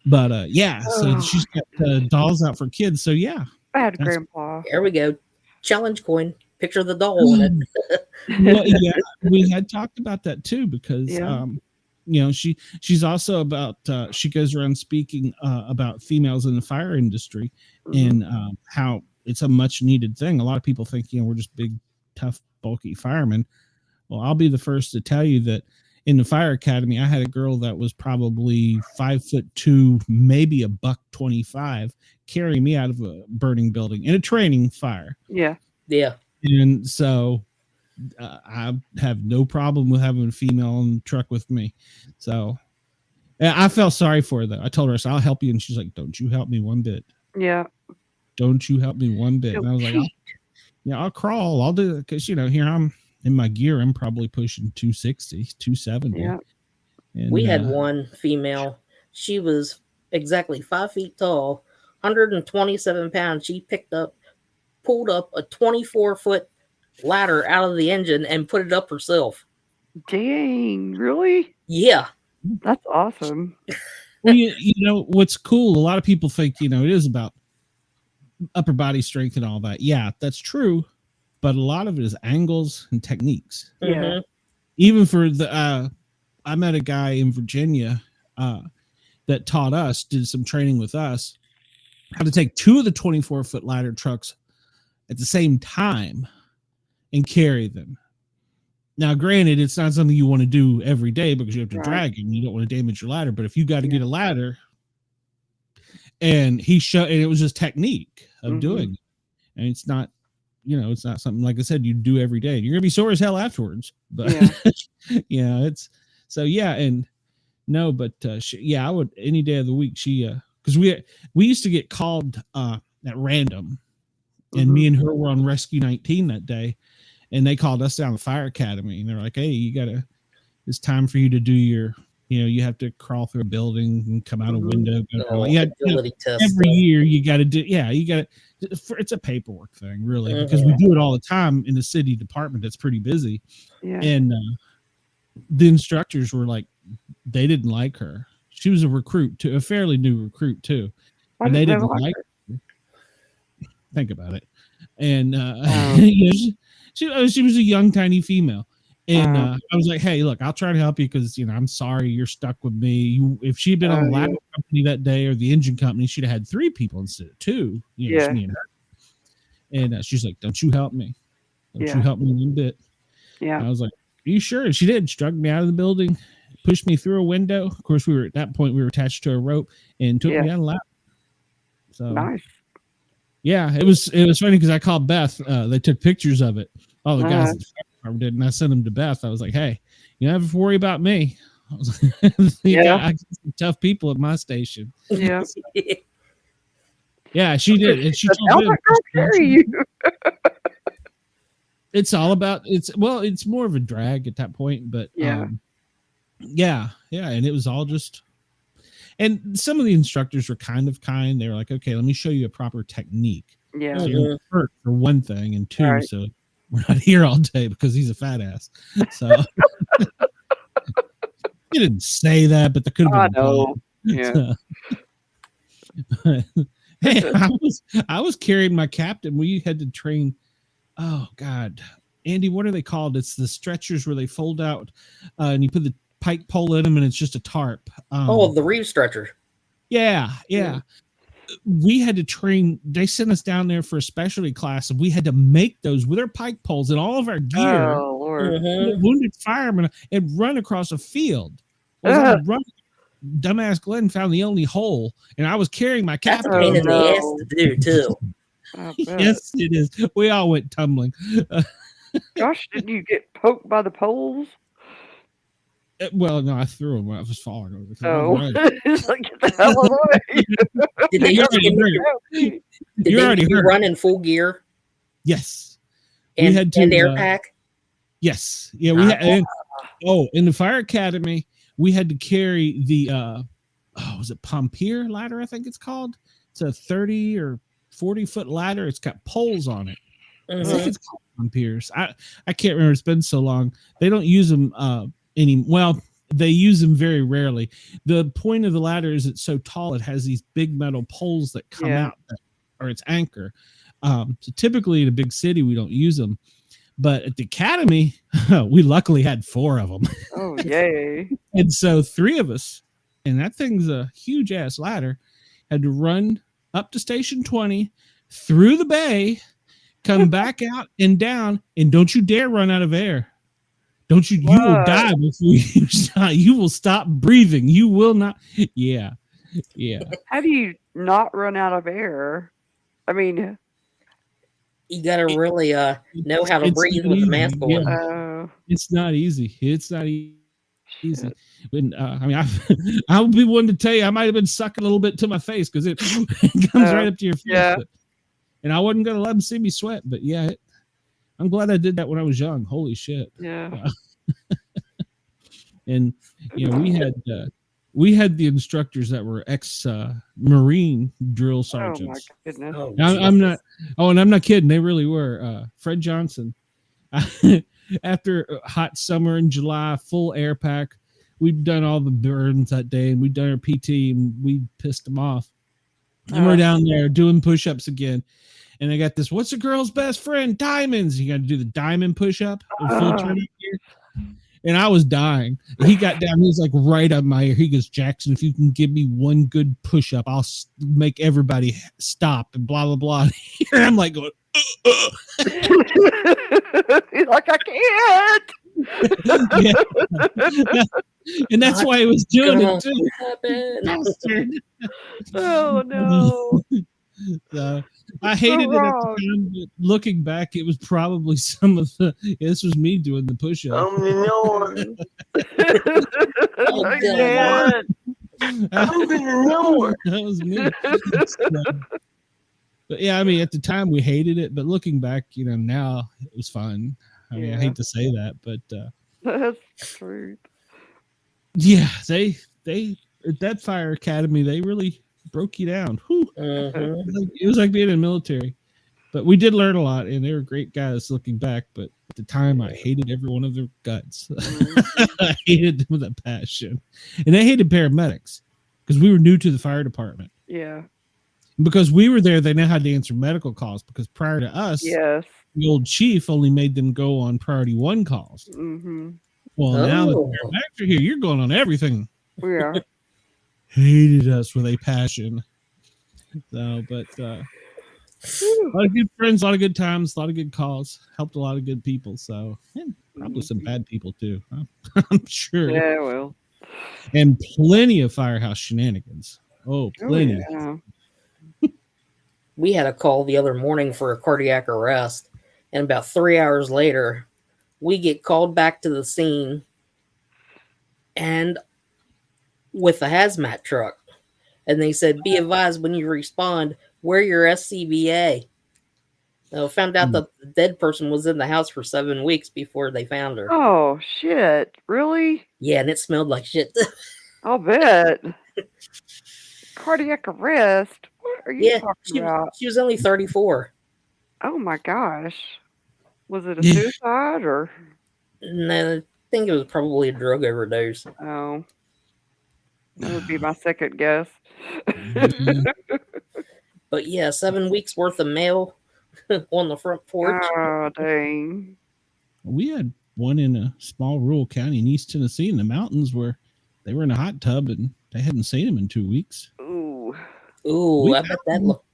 but so she's got dolls out for kids. So yeah, bad grandpa. There we go. Challenge coin. Picture the doll in it. Well, yeah, we had talked about that too because she's also about she goes around speaking about females in the fire industry and how it's a much needed thing. A lot of people think we're just big, tough, bulky firemen. Well, I'll be the first to tell you that in the fire academy, I had a girl that was probably 5'2", maybe $125, carrying me out of a burning building in a training fire. Yeah. And so I have no problem with having a female in the truck with me. So I felt sorry for her, though. I told her, I said, I'll help you. And she's like, don't you help me one bit. Yeah. Don't you help me one bit. And I was like, I'll crawl. I'll do it. Because, here I'm in my gear. I'm probably pushing 260, 270. Yeah. And we had one female. She was exactly 5 feet tall, 127 pounds. She pulled up a 24-foot ladder out of the engine and put it up herself. Dang, really? Yeah. That's awesome. Well, what's cool, a lot of people think, it is about upper body strength and all that. Yeah, that's true. But a lot of it is angles and techniques. Yeah. Even for I met a guy in Virginia that taught us, did some training with us, how to take 2 of the 24-foot ladder trucks at the same time and carry them. Now, granted, it's not something you want to do every day because you have to drag them. You don't want to damage your ladder. But if you got to get a ladder, and he showed, and it was just technique of doing it. And it's not, it's not something, like I said, you do every day. You're going to be sore as hell afterwards. But it's so, and no, but I would any day of the week. Because we used to get called at random. And me and her were on Rescue 19 that day, and they called us down to the fire academy, and they're like, hey, it's time for you to do your, you have to crawl through a building and come out a window. Every year you got to do, it's a paperwork thing, really, because we do it all the time in the city department that's pretty busy. Yeah. And the instructors were like, they didn't like her. She was a recruit, too, a fairly new recruit, too. And they didn't like her. Think about it. And she was a young, tiny female. And I was like, hey, look, I'll try to help you because, I'm sorry you're stuck with me. If she'd been on the ladder company that day or the engine company, she'd have had 3 people instead of 2. Me and her. And she's like, don't you help me. Don't you help me a little bit. Yeah. And I was like, are you sure? And she did. She dragged me out of the building, pushed me through a window. Of course, at that point, we were attached to a rope and took me down the ladder. So nice. Yeah, it was funny because I called Beth. They took pictures of it. All the guys at the fire department did, and I sent them to Beth. I was like, "Hey, you don't have to worry about me." I was like, I got some tough people at my station. Yeah, yeah, she did, and she told me, carry you. It's all about it's more of a drag at that point, but and it was all just. And some of the instructors were kind. They were like, okay, let me show you a proper technique. Yeah. So you're hurt for one thing, and 2, so we're not here all day because he's a fat ass. So you didn't say that, but there could have been. I know. Yeah. Hey, I was carrying my captain. We had to train. Oh God, Andy, what are they called? It's the stretchers where they fold out and you put the pike pole in them, and it's just a tarp. The reeve stretcher. Yeah. We had to train. They sent us down there for a specialty class, and we had to make those with our pike poles and all of our gear. Oh Lord! Wounded firemen and run across a field. dumbass Glenn found the only hole, and I was carrying my That's a captain. pain in the ass no. to do too. I bet. Yes, it is. We all went tumbling. Gosh, didn't you get poked by the poles? Well, no, I threw him when I was falling over. Oh, Right. it's like, get the hell away. Did they You're just already give you, hurt. did You're they already give you hurt. run in full gear Yes, and, we had to. and air pack? Yes, yeah, we Ah. had. And, in the fire academy, we had to carry the. Was it Pompier ladder? I think it's called. It's a 30 or 40-foot ladder. It's got poles on it. I think Mhm. it's called Pompiers. I can't remember. It's been so long. They don't use them any. Well, they use them very rarely. The point of the ladder is it's so tall. It has these big metal poles that come Yeah. out, or its anchor. So typically in a big city, we don't use them. But at the academy, we luckily had 4 of them. Oh, yay. And so 3 of us, and that thing's a huge ass ladder, had to run up to Station 20, through the bay, come back out and down, and don't you dare run out of air. Don't you? You will What? die before you stop. You will stop breathing. You will not. Yeah. How do you not run out of air? I mean, You gotta really know how to It's breathe not with the easy, mask yeah. on. It's not easy. It's not easy. shit. When I mean, I would be one to tell you I might have been sucking a little bit to my face because it comes right up to your face. yeah. And I wasn't gonna let them see me sweat, but yeah, I'm glad I did that when I was young. Holy shit! Yeah. And you know, we had the instructors that were ex Marine drill Oh, my sergeants. goodness. Oh, I'm not. Jesus. Oh, and I'm not kidding. They really were. Fred Johnson. After a hot summer in July, full air pack. We'd done all the burns that day, and we'd done our PT, and we pissed them off. And we're down there doing push-ups again. And I got this. What's a girl's best friend? Diamonds. You got to do the diamond push-up in full turnout gear. And I was dying. He got down. He was like right up my ear. He goes, Jackson, if you can give me one good push-up, I'll make everybody stop and blah blah blah. And I'm like going. He's like, I can't. Yeah. And that's why he was doing it too. Happen. Oh no. So I hated it at wrong. the time, but looking back, it was probably some of the. This was me doing the push-up. No. I can't. I'm gonna know it. That was me. So, but yeah, I mean, at the time we hated it, but looking back, you know, now it was fun. I mean, I Yeah. hate to say that, but That's true. yeah, they at that fire academy, they really broke you down. Whew. Mhm. It was like being in the military. But we did learn a lot, and they were great guys looking back. But at the time, I hated every one of their guts. I hated them with a passion. And they hated paramedics because we were new to the fire department. Yeah. Because we were there, they know how to answer medical calls. Because prior to us, Yes. the old chief only made them go on priority 1 calls. Mm-hmm. Well, now that Oh. the paramedics are here, you're going on everything. Yeah. Hated us with a passion. So, but a lot of good friends, a lot of good times, a lot of good calls, helped a lot of good people. So, and probably some bad people too. I'm sure. Yeah, well. And plenty of firehouse shenanigans. Oh, plenty. Yeah. We had a call the other morning for a cardiac arrest, and about 3 hours later, we get called back to the scene and with a hazmat truck. And they said, be advised when you respond, wear your SCBA. So found out that the dead person was in the house for 7 weeks before they found her. Oh shit! Really? Yeah, and it smelled like shit. I'll bet. Cardiac arrest? What are you Yeah, talking about? she was only 34. Oh my gosh! Was it a Yeah. suicide or? No, I think it was probably a drug overdose. Oh, that would be my second guess. Mhm. But yeah, 7 weeks worth of mail on the front porch. Oh dang! We had one in a small rural county in East Tennessee in the mountains where they were in a hot tub and they hadn't seen him in 2 weeks. Ooh, Ooh, We I bet that looked.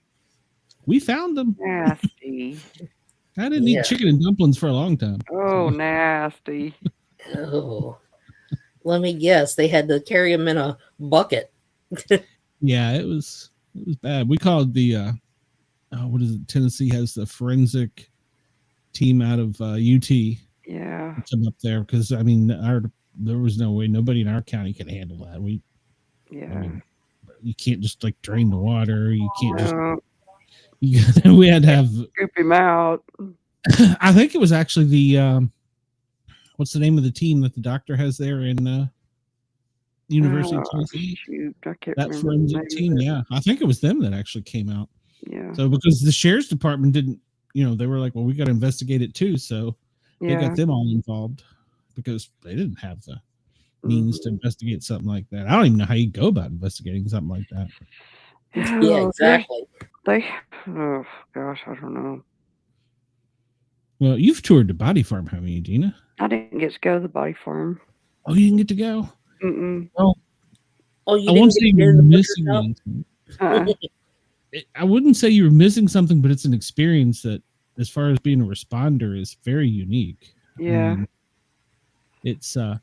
We found them. nasty! I didn't Yeah. eat chicken and dumplings for a long time. Oh, nasty! Oh, Let me guess. They had to carry him in a bucket. Yeah, it was bad. We called the what is it? Tennessee has the forensic team out of UT Yeah. to come up there because there was no way nobody in our county could handle that. Yeah. I mean, you can't just like drain the water. You can't just. No, We had to have. scoop him out. I think it was actually the what's the name of the team that the doctor has there in University of Tennessee? Shoot, I can't That remember the forensic name team, of it. yeah. I think it was them that actually came out. Yeah. So because the sheriff's department didn't, they were like, well, we got to investigate it too. So they Yeah. got them all involved because they didn't have the means to investigate something like that. I don't even know how you go about investigating something like that. Yeah, exactly. Oh gosh, I don't know. Well, you've toured the body farm, haven't you, Gina? I didn't get to go to the body farm. Oh, you didn't get to go? Mm-mm. Well, Oh, you I didn't won't get say to get you're in the butcher missing shop? anything. Uh-uh. I wouldn't say you were missing something, but it's an experience that, as far as being a responder, is very unique. Yeah. It's I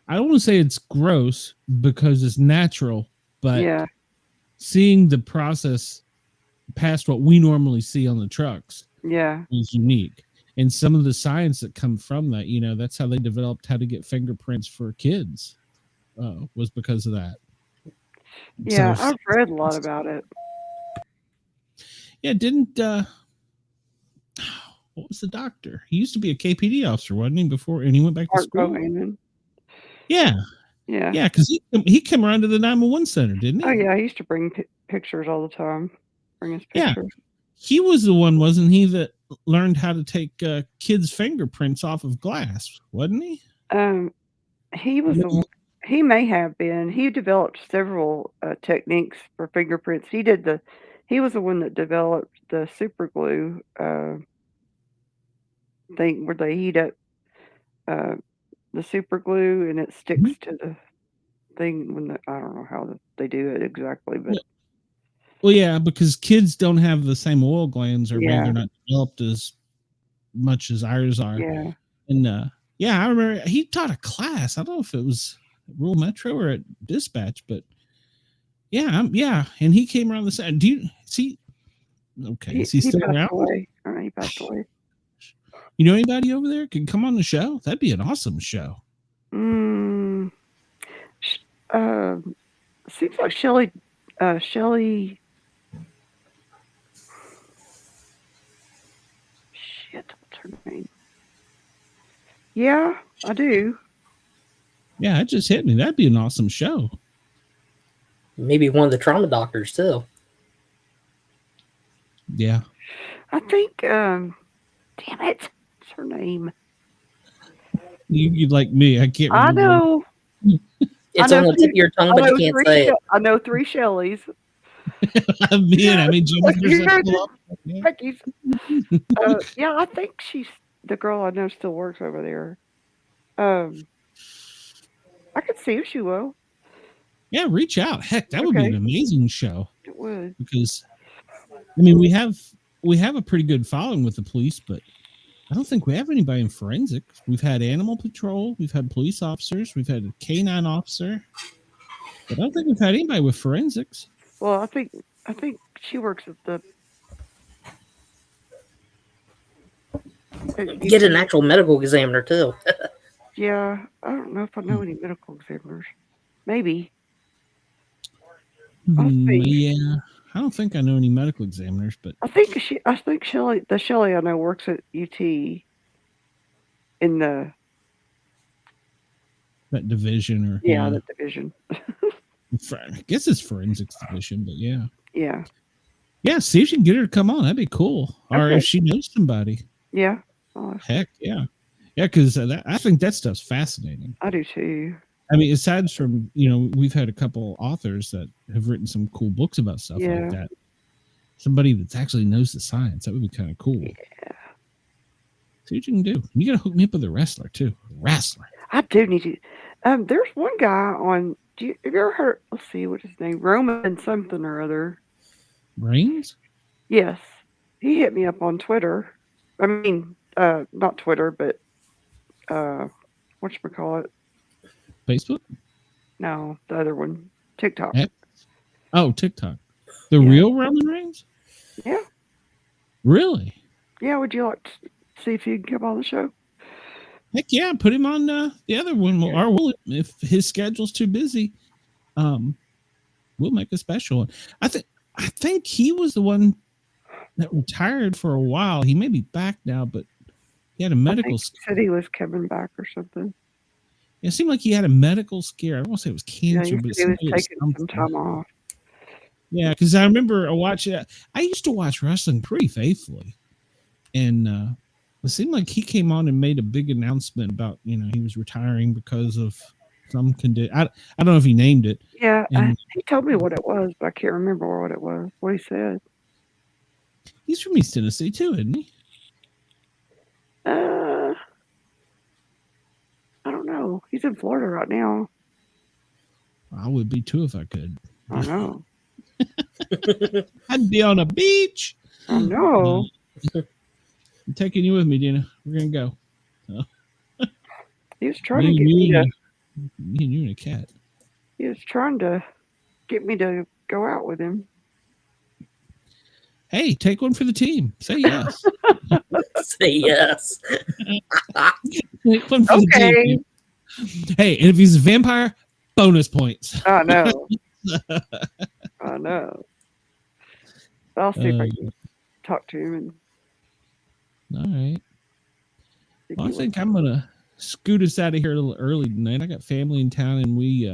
don't want to say it's gross because it's natural, but Yeah. seeing the process past what we normally see on the trucks Yeah. is unique. And some of the science that come from that, that's how they developed how to get fingerprints for kids, was because of that. Yeah. So, I've read a lot about it. yeah, didn't what was the doctor? He used to be a KPD officer, wasn't he? Before, and he went back to Art school. Bohannon. Yeah, Yeah. yeah, because he came around to the 911 center, didn't he? Oh yeah, he used to bring pictures all the time. Bring his Yeah. pictures. He was the one, wasn't he, that learned how to take kids' fingerprints off of glass, wasn't he? He was the. He may have been. He developed several techniques for fingerprints. He was the one that developed the super glue thing where they heat up the super glue and it sticks to the thing I don't know how they do it exactly, but Well, yeah, because kids don't have the same oil glands, or maybe yeah, they're not developed as much as ours are. yeah, And I remember he taught a class. I don't know if it was Rural Metro or at Dispatch, but yeah, and he came around the side. Do you see? Okay, is he still passed around? away. He passed away. You know anybody over there can come on the show? That'd be an awesome show. Seems like Shelly. Shit, what's her name? Yeah, I do. Yeah, it just hit me. That'd be an awesome show. Maybe one of the trauma doctors too. Yeah. I think. Damn it, what's her name? You'd like me. I can't remember. I know. It's on the tip of your tongue, but you can't say it. I know 3 Shellys. Becky's. Yeah, I think she's the girl I know still works over there. I could see if she will. Yeah, reach out. Heck, that would be an amazing show. It would. Because, we have a pretty good following with the police, but I don't think we have anybody in forensics. We've had animal patrol, we've had police officers, we've had a canine officer, but I don't think we've had anybody with forensics. Well, I think she works at the. Get an actual medical examiner too. Yeah, I don't know if I know any medical examiners. Maybe. Yeah, I don't think I know any medical examiners, but I think Shelly, the Shelly I know works at UT in the that division that division. I guess it's forensics division, but yeah. Yeah, see if you can get her to come on. That'd be cool. Or if she knows somebody. Yeah. Heck, yeah. Yeah, because I think that stuff's fascinating. I do too. Aside from, we've had a couple authors that have written some cool books about stuff like that. Somebody that actually knows the science. That would be kind of cool. Yeah. See what you can do. You got to hook me up with a wrestler, too. I do need to. There's one guy on. Have you ever heard? Let's see, what's his name? Roman something or other. Brains? Yes, he hit me up on Twitter. I mean, not Twitter, but whatchamacallit? Facebook? No, the other one. TikTok. X? Oh, TikTok. The Yeah. real Roman Reigns? Yeah. Really? Yeah, would you like to see if he can come on the show? Heck yeah, put him on the other one. Yeah. Or we'll, if his schedule's too busy, we'll make a special one. I think he was the one that retired for a while. He may be back now, but he had a medical He said he was coming back or something. It seemed like he had a medical scare. I don't want to say it was cancer, Yeah, but it he was seemed like it was taking some something. time off. Yeah, because I remember watching. I used to watch wrestling pretty faithfully, and it seemed like he came on and made a big announcement about he was retiring because of some condition. I don't know if he named it. Yeah, And he told me what it was, but I can't remember what it was. What he said. he's from East Tennessee too, isn't he? I don't know. He's in Florida right now. I would be too if I could. I know. I'd be on a beach. I know. I'm taking you with me, Dina. We're gonna go. He was trying to get me to. Me and you and a cat. He was trying to get me to go out with him. Hey, take one for the team. Say yes. Say yes. Take one for the team. Hey, and if he's a vampire, bonus points. I know. I know. I'll see if I can talk to him. All right. Well, I think I'm gonna scoot us out of here a little early tonight. I got family in town, and we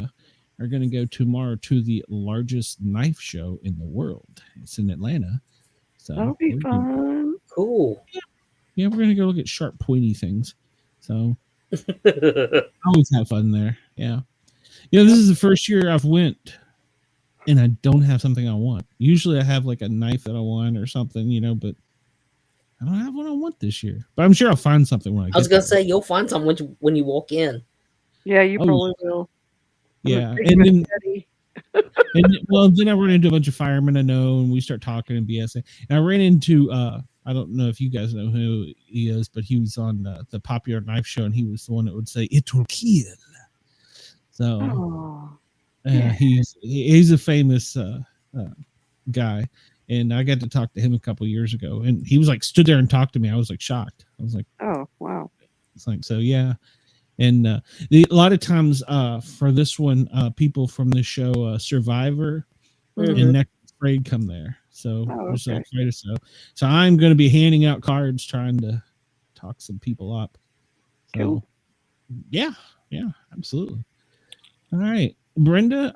are gonna go tomorrow to the largest knife show in the world. It's in Atlanta. So that'll be fun. Cool. Yeah, we're gonna go look at sharp, pointy things. So always have fun there. Yeah. This is the first year I've went and I don't have something I want. Usually I have like a knife that I want or something, but I don't have what I want this year. But I'm sure I'll find something when I get I was gonna there. say you'll find something when you walk in. Yeah, you probably will. Yeah. And then I run into a bunch of firemen I know, and we start talking and BSing. And I ran into I don't know if you guys know who he is, but he was on the Popular Knife Show, and he was the one that would say it will kill. So he's a famous guy, and I got to talk to him a couple years ago, and he was like stood there and talked to me. I was like shocked. I was like, oh wow. It's like, so yeah. And a lot of times for this one, people from the show Survivor and Next Grade come there. So there's like quite a so I'm going to be handing out cards, trying to talk some people up. So cool. Yeah, absolutely. All right, Brenda,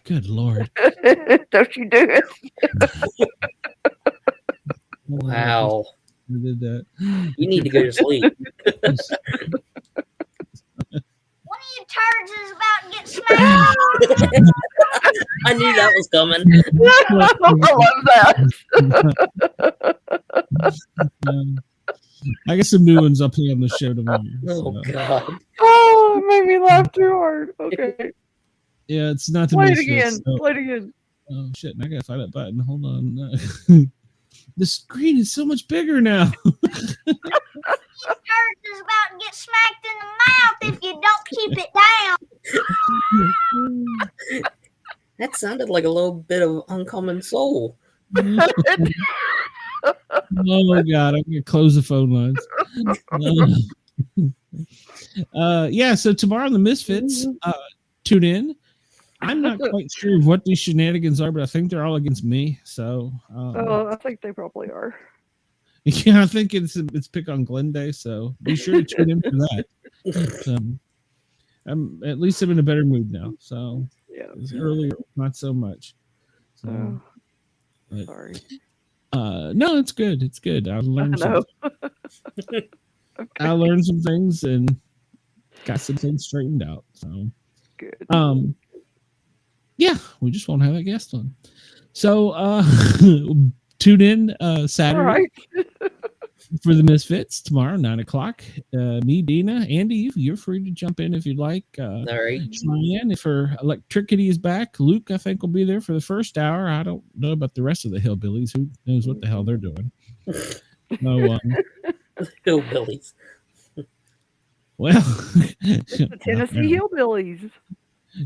good Lord. Don't you do it. Wow. I did that. You need to go to sleep. One of you turds is about to get smacked. I knew that was coming. I love that. I got some new ones up here on the show tomorrow. Oh God! Oh, it made me laugh too hard. Okay. Yeah, it's not the Play it most again. so. Play it again. Oh shit! I gotta find that button. Hold on. The screen is so much bigger now. Turds is about to get smacked in the mouth if you don't keep it down. That sounded like a little bit of Uncommon Soul. Oh my God! I'm gonna close the phone lines. Yeah. So tomorrow, the Misfits. Tune in. I'm not quite sure what these shenanigans are, but I think they're all against me. So I think they probably are. Yeah, I think it's Pick on Glenn Day, so be sure to tune in for that. At least I'm in a better mood now. So yeah, earlier not so much. So, sorry. No, it's good. It's good. I learned Okay. I learned some things and got some things straightened out. So good. Yeah, we just won't have a guest on. So tune in Saturday for the Misfits tomorrow, 9:00. Me, Dina, Andy, you're free to jump in if you'd like. All right. Cheyenne, if her electricity is back, Luke, I think, will be there for the first hour. I don't know about the rest of the hillbillies. Who knows what the hell they're doing? So, Hillbillies. Well, The Tennessee Hillbillies.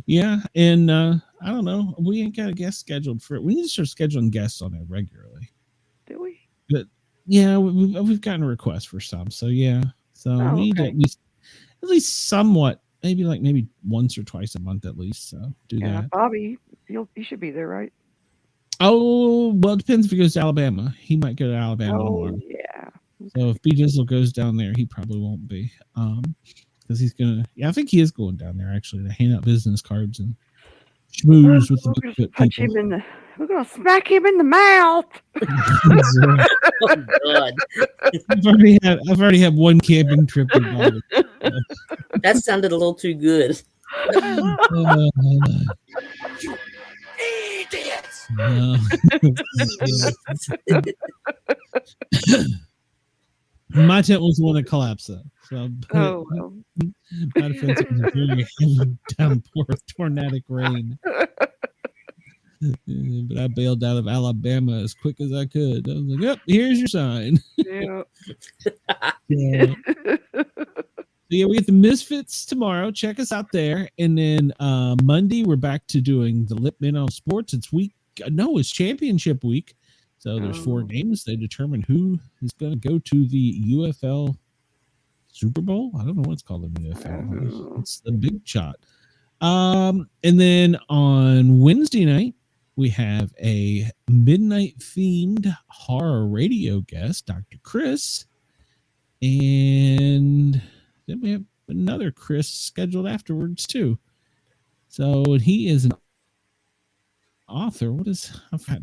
yeah, and I don't know. We ain't got a guest scheduled for it. We need to start scheduling guests on it regularly. Do we? But yeah, we've gotten a request for some. So yeah, so Oh, we need to okay. at least somewhat, maybe once or twice a month at least. So do Yeah, that. Bobby, you should be there, right? Oh, well, it depends if he goes to Alabama. He might go to Alabama tomorrow. Yeah. So if B Dizzle goes down there, he probably won't be. Because he's gonna. Yeah, I think he is going down there actually to hand out business cards and schmooze with the We're Bigfoot punch people. him we're gonna smack him in the mouth. Oh God, I've already had one camping trip with Bobby. that sounded a little too good. My tent was the one that collapsed though. So Well. my defense was a very heavy downpour of tornadic rain. But I bailed out of Alabama as quick as I could. I was like, "Yep, here's your sign." Yeah. Yeah. So yeah, we get the Misfits tomorrow. Check us out there, and then Monday we're back to doing the Lip Men on Sports. It's championship week, so there's 4 games. They determine who is going to go to the UFL Super Bowl. I don't know what it's called in the UFL. It's the big shot. And then on Wednesday night we have a midnight themed horror radio guest, Dr. Chris, and then we have another Chris scheduled afterwards too. So he is an author. Let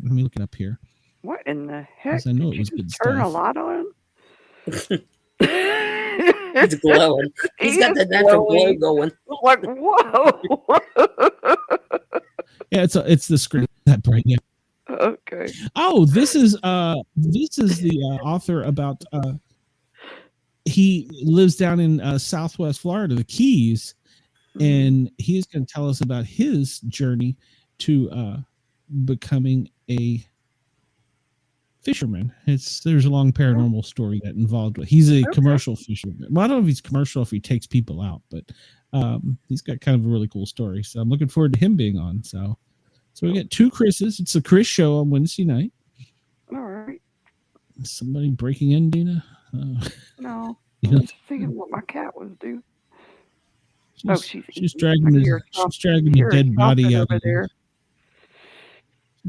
me look it up here. What in the heck? I know Did it was you good just turn a stuff. light on? He's glowing. He's got that natural glow going. Like, whoa. Yeah, it's the screen that bright. Yeah. Okay. Oh, this is the author about he lives down in Southwest Florida, the Keys, and he's going to tell us about his journey to becoming a fisherman. There's a long paranormal story that involved. He's a commercial fisherman. Well, I don't know if he's commercial, if he takes people out, but he's got kind of a really cool story. So I'm looking forward to him being on. So we got 2 Chris's. It's a Chris show on Wednesday night. All right. Somebody breaking in, Dina? No. You know, I was thinking what my cat was doing. She's dragging the dead body out of there.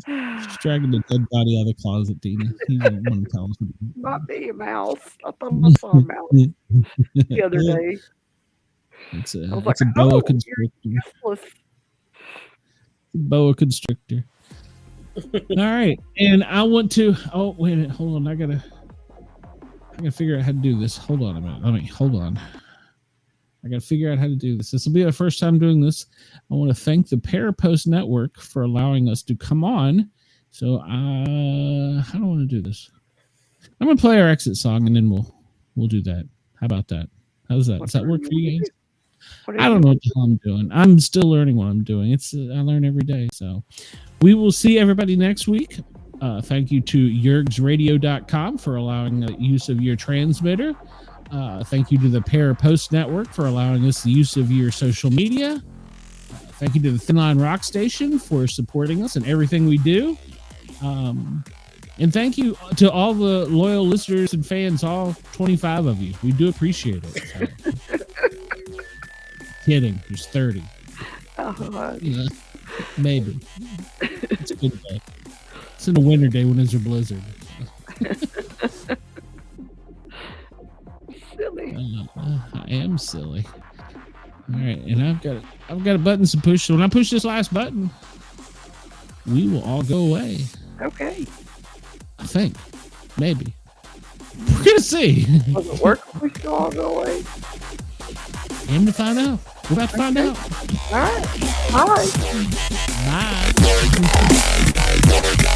She's dragging the dead body out of the closet, Dina. You don't want to tell us. Might be a mouse. I thought I saw a mouse the other day. It's a boa constrictor. Boa constrictor. All right, and I want to. Oh, wait a minute. Hold on. I gotta figure out how to do this. Hold on a minute. Hold on. I gotta figure out how to do this. This will be our first time doing this. I want to thank the Parapost Network for allowing us to come on. So how do I want to do this? I'm gonna play our exit song, and then we'll do that. How about that? How's that? Does that work for you guys? I don't know what the hell I'm doing. I'm still learning what I'm doing. I learn every day. So we will see everybody next week. Thank you to yergsradio.com for allowing the use of your transmitter. Thank you to the Parapost Network for allowing us the use of your social media. Thank you to the Thin Line Rock Station for supporting us in everything we do. And thank you to all the loyal listeners and fans, all 25 of you. We do appreciate it. So. Kidding. There's 30. Yeah, maybe. It's a good day. It's in a winter day when there's a blizzard. Silly. I am silly. All right, and I've got a button to push. So when I push this last button, we will all go away. Okay. I think. Maybe. We're gonna see. Does it work if we still all go away? Aim to find out. We're about to find out. All right. Bye. Bye.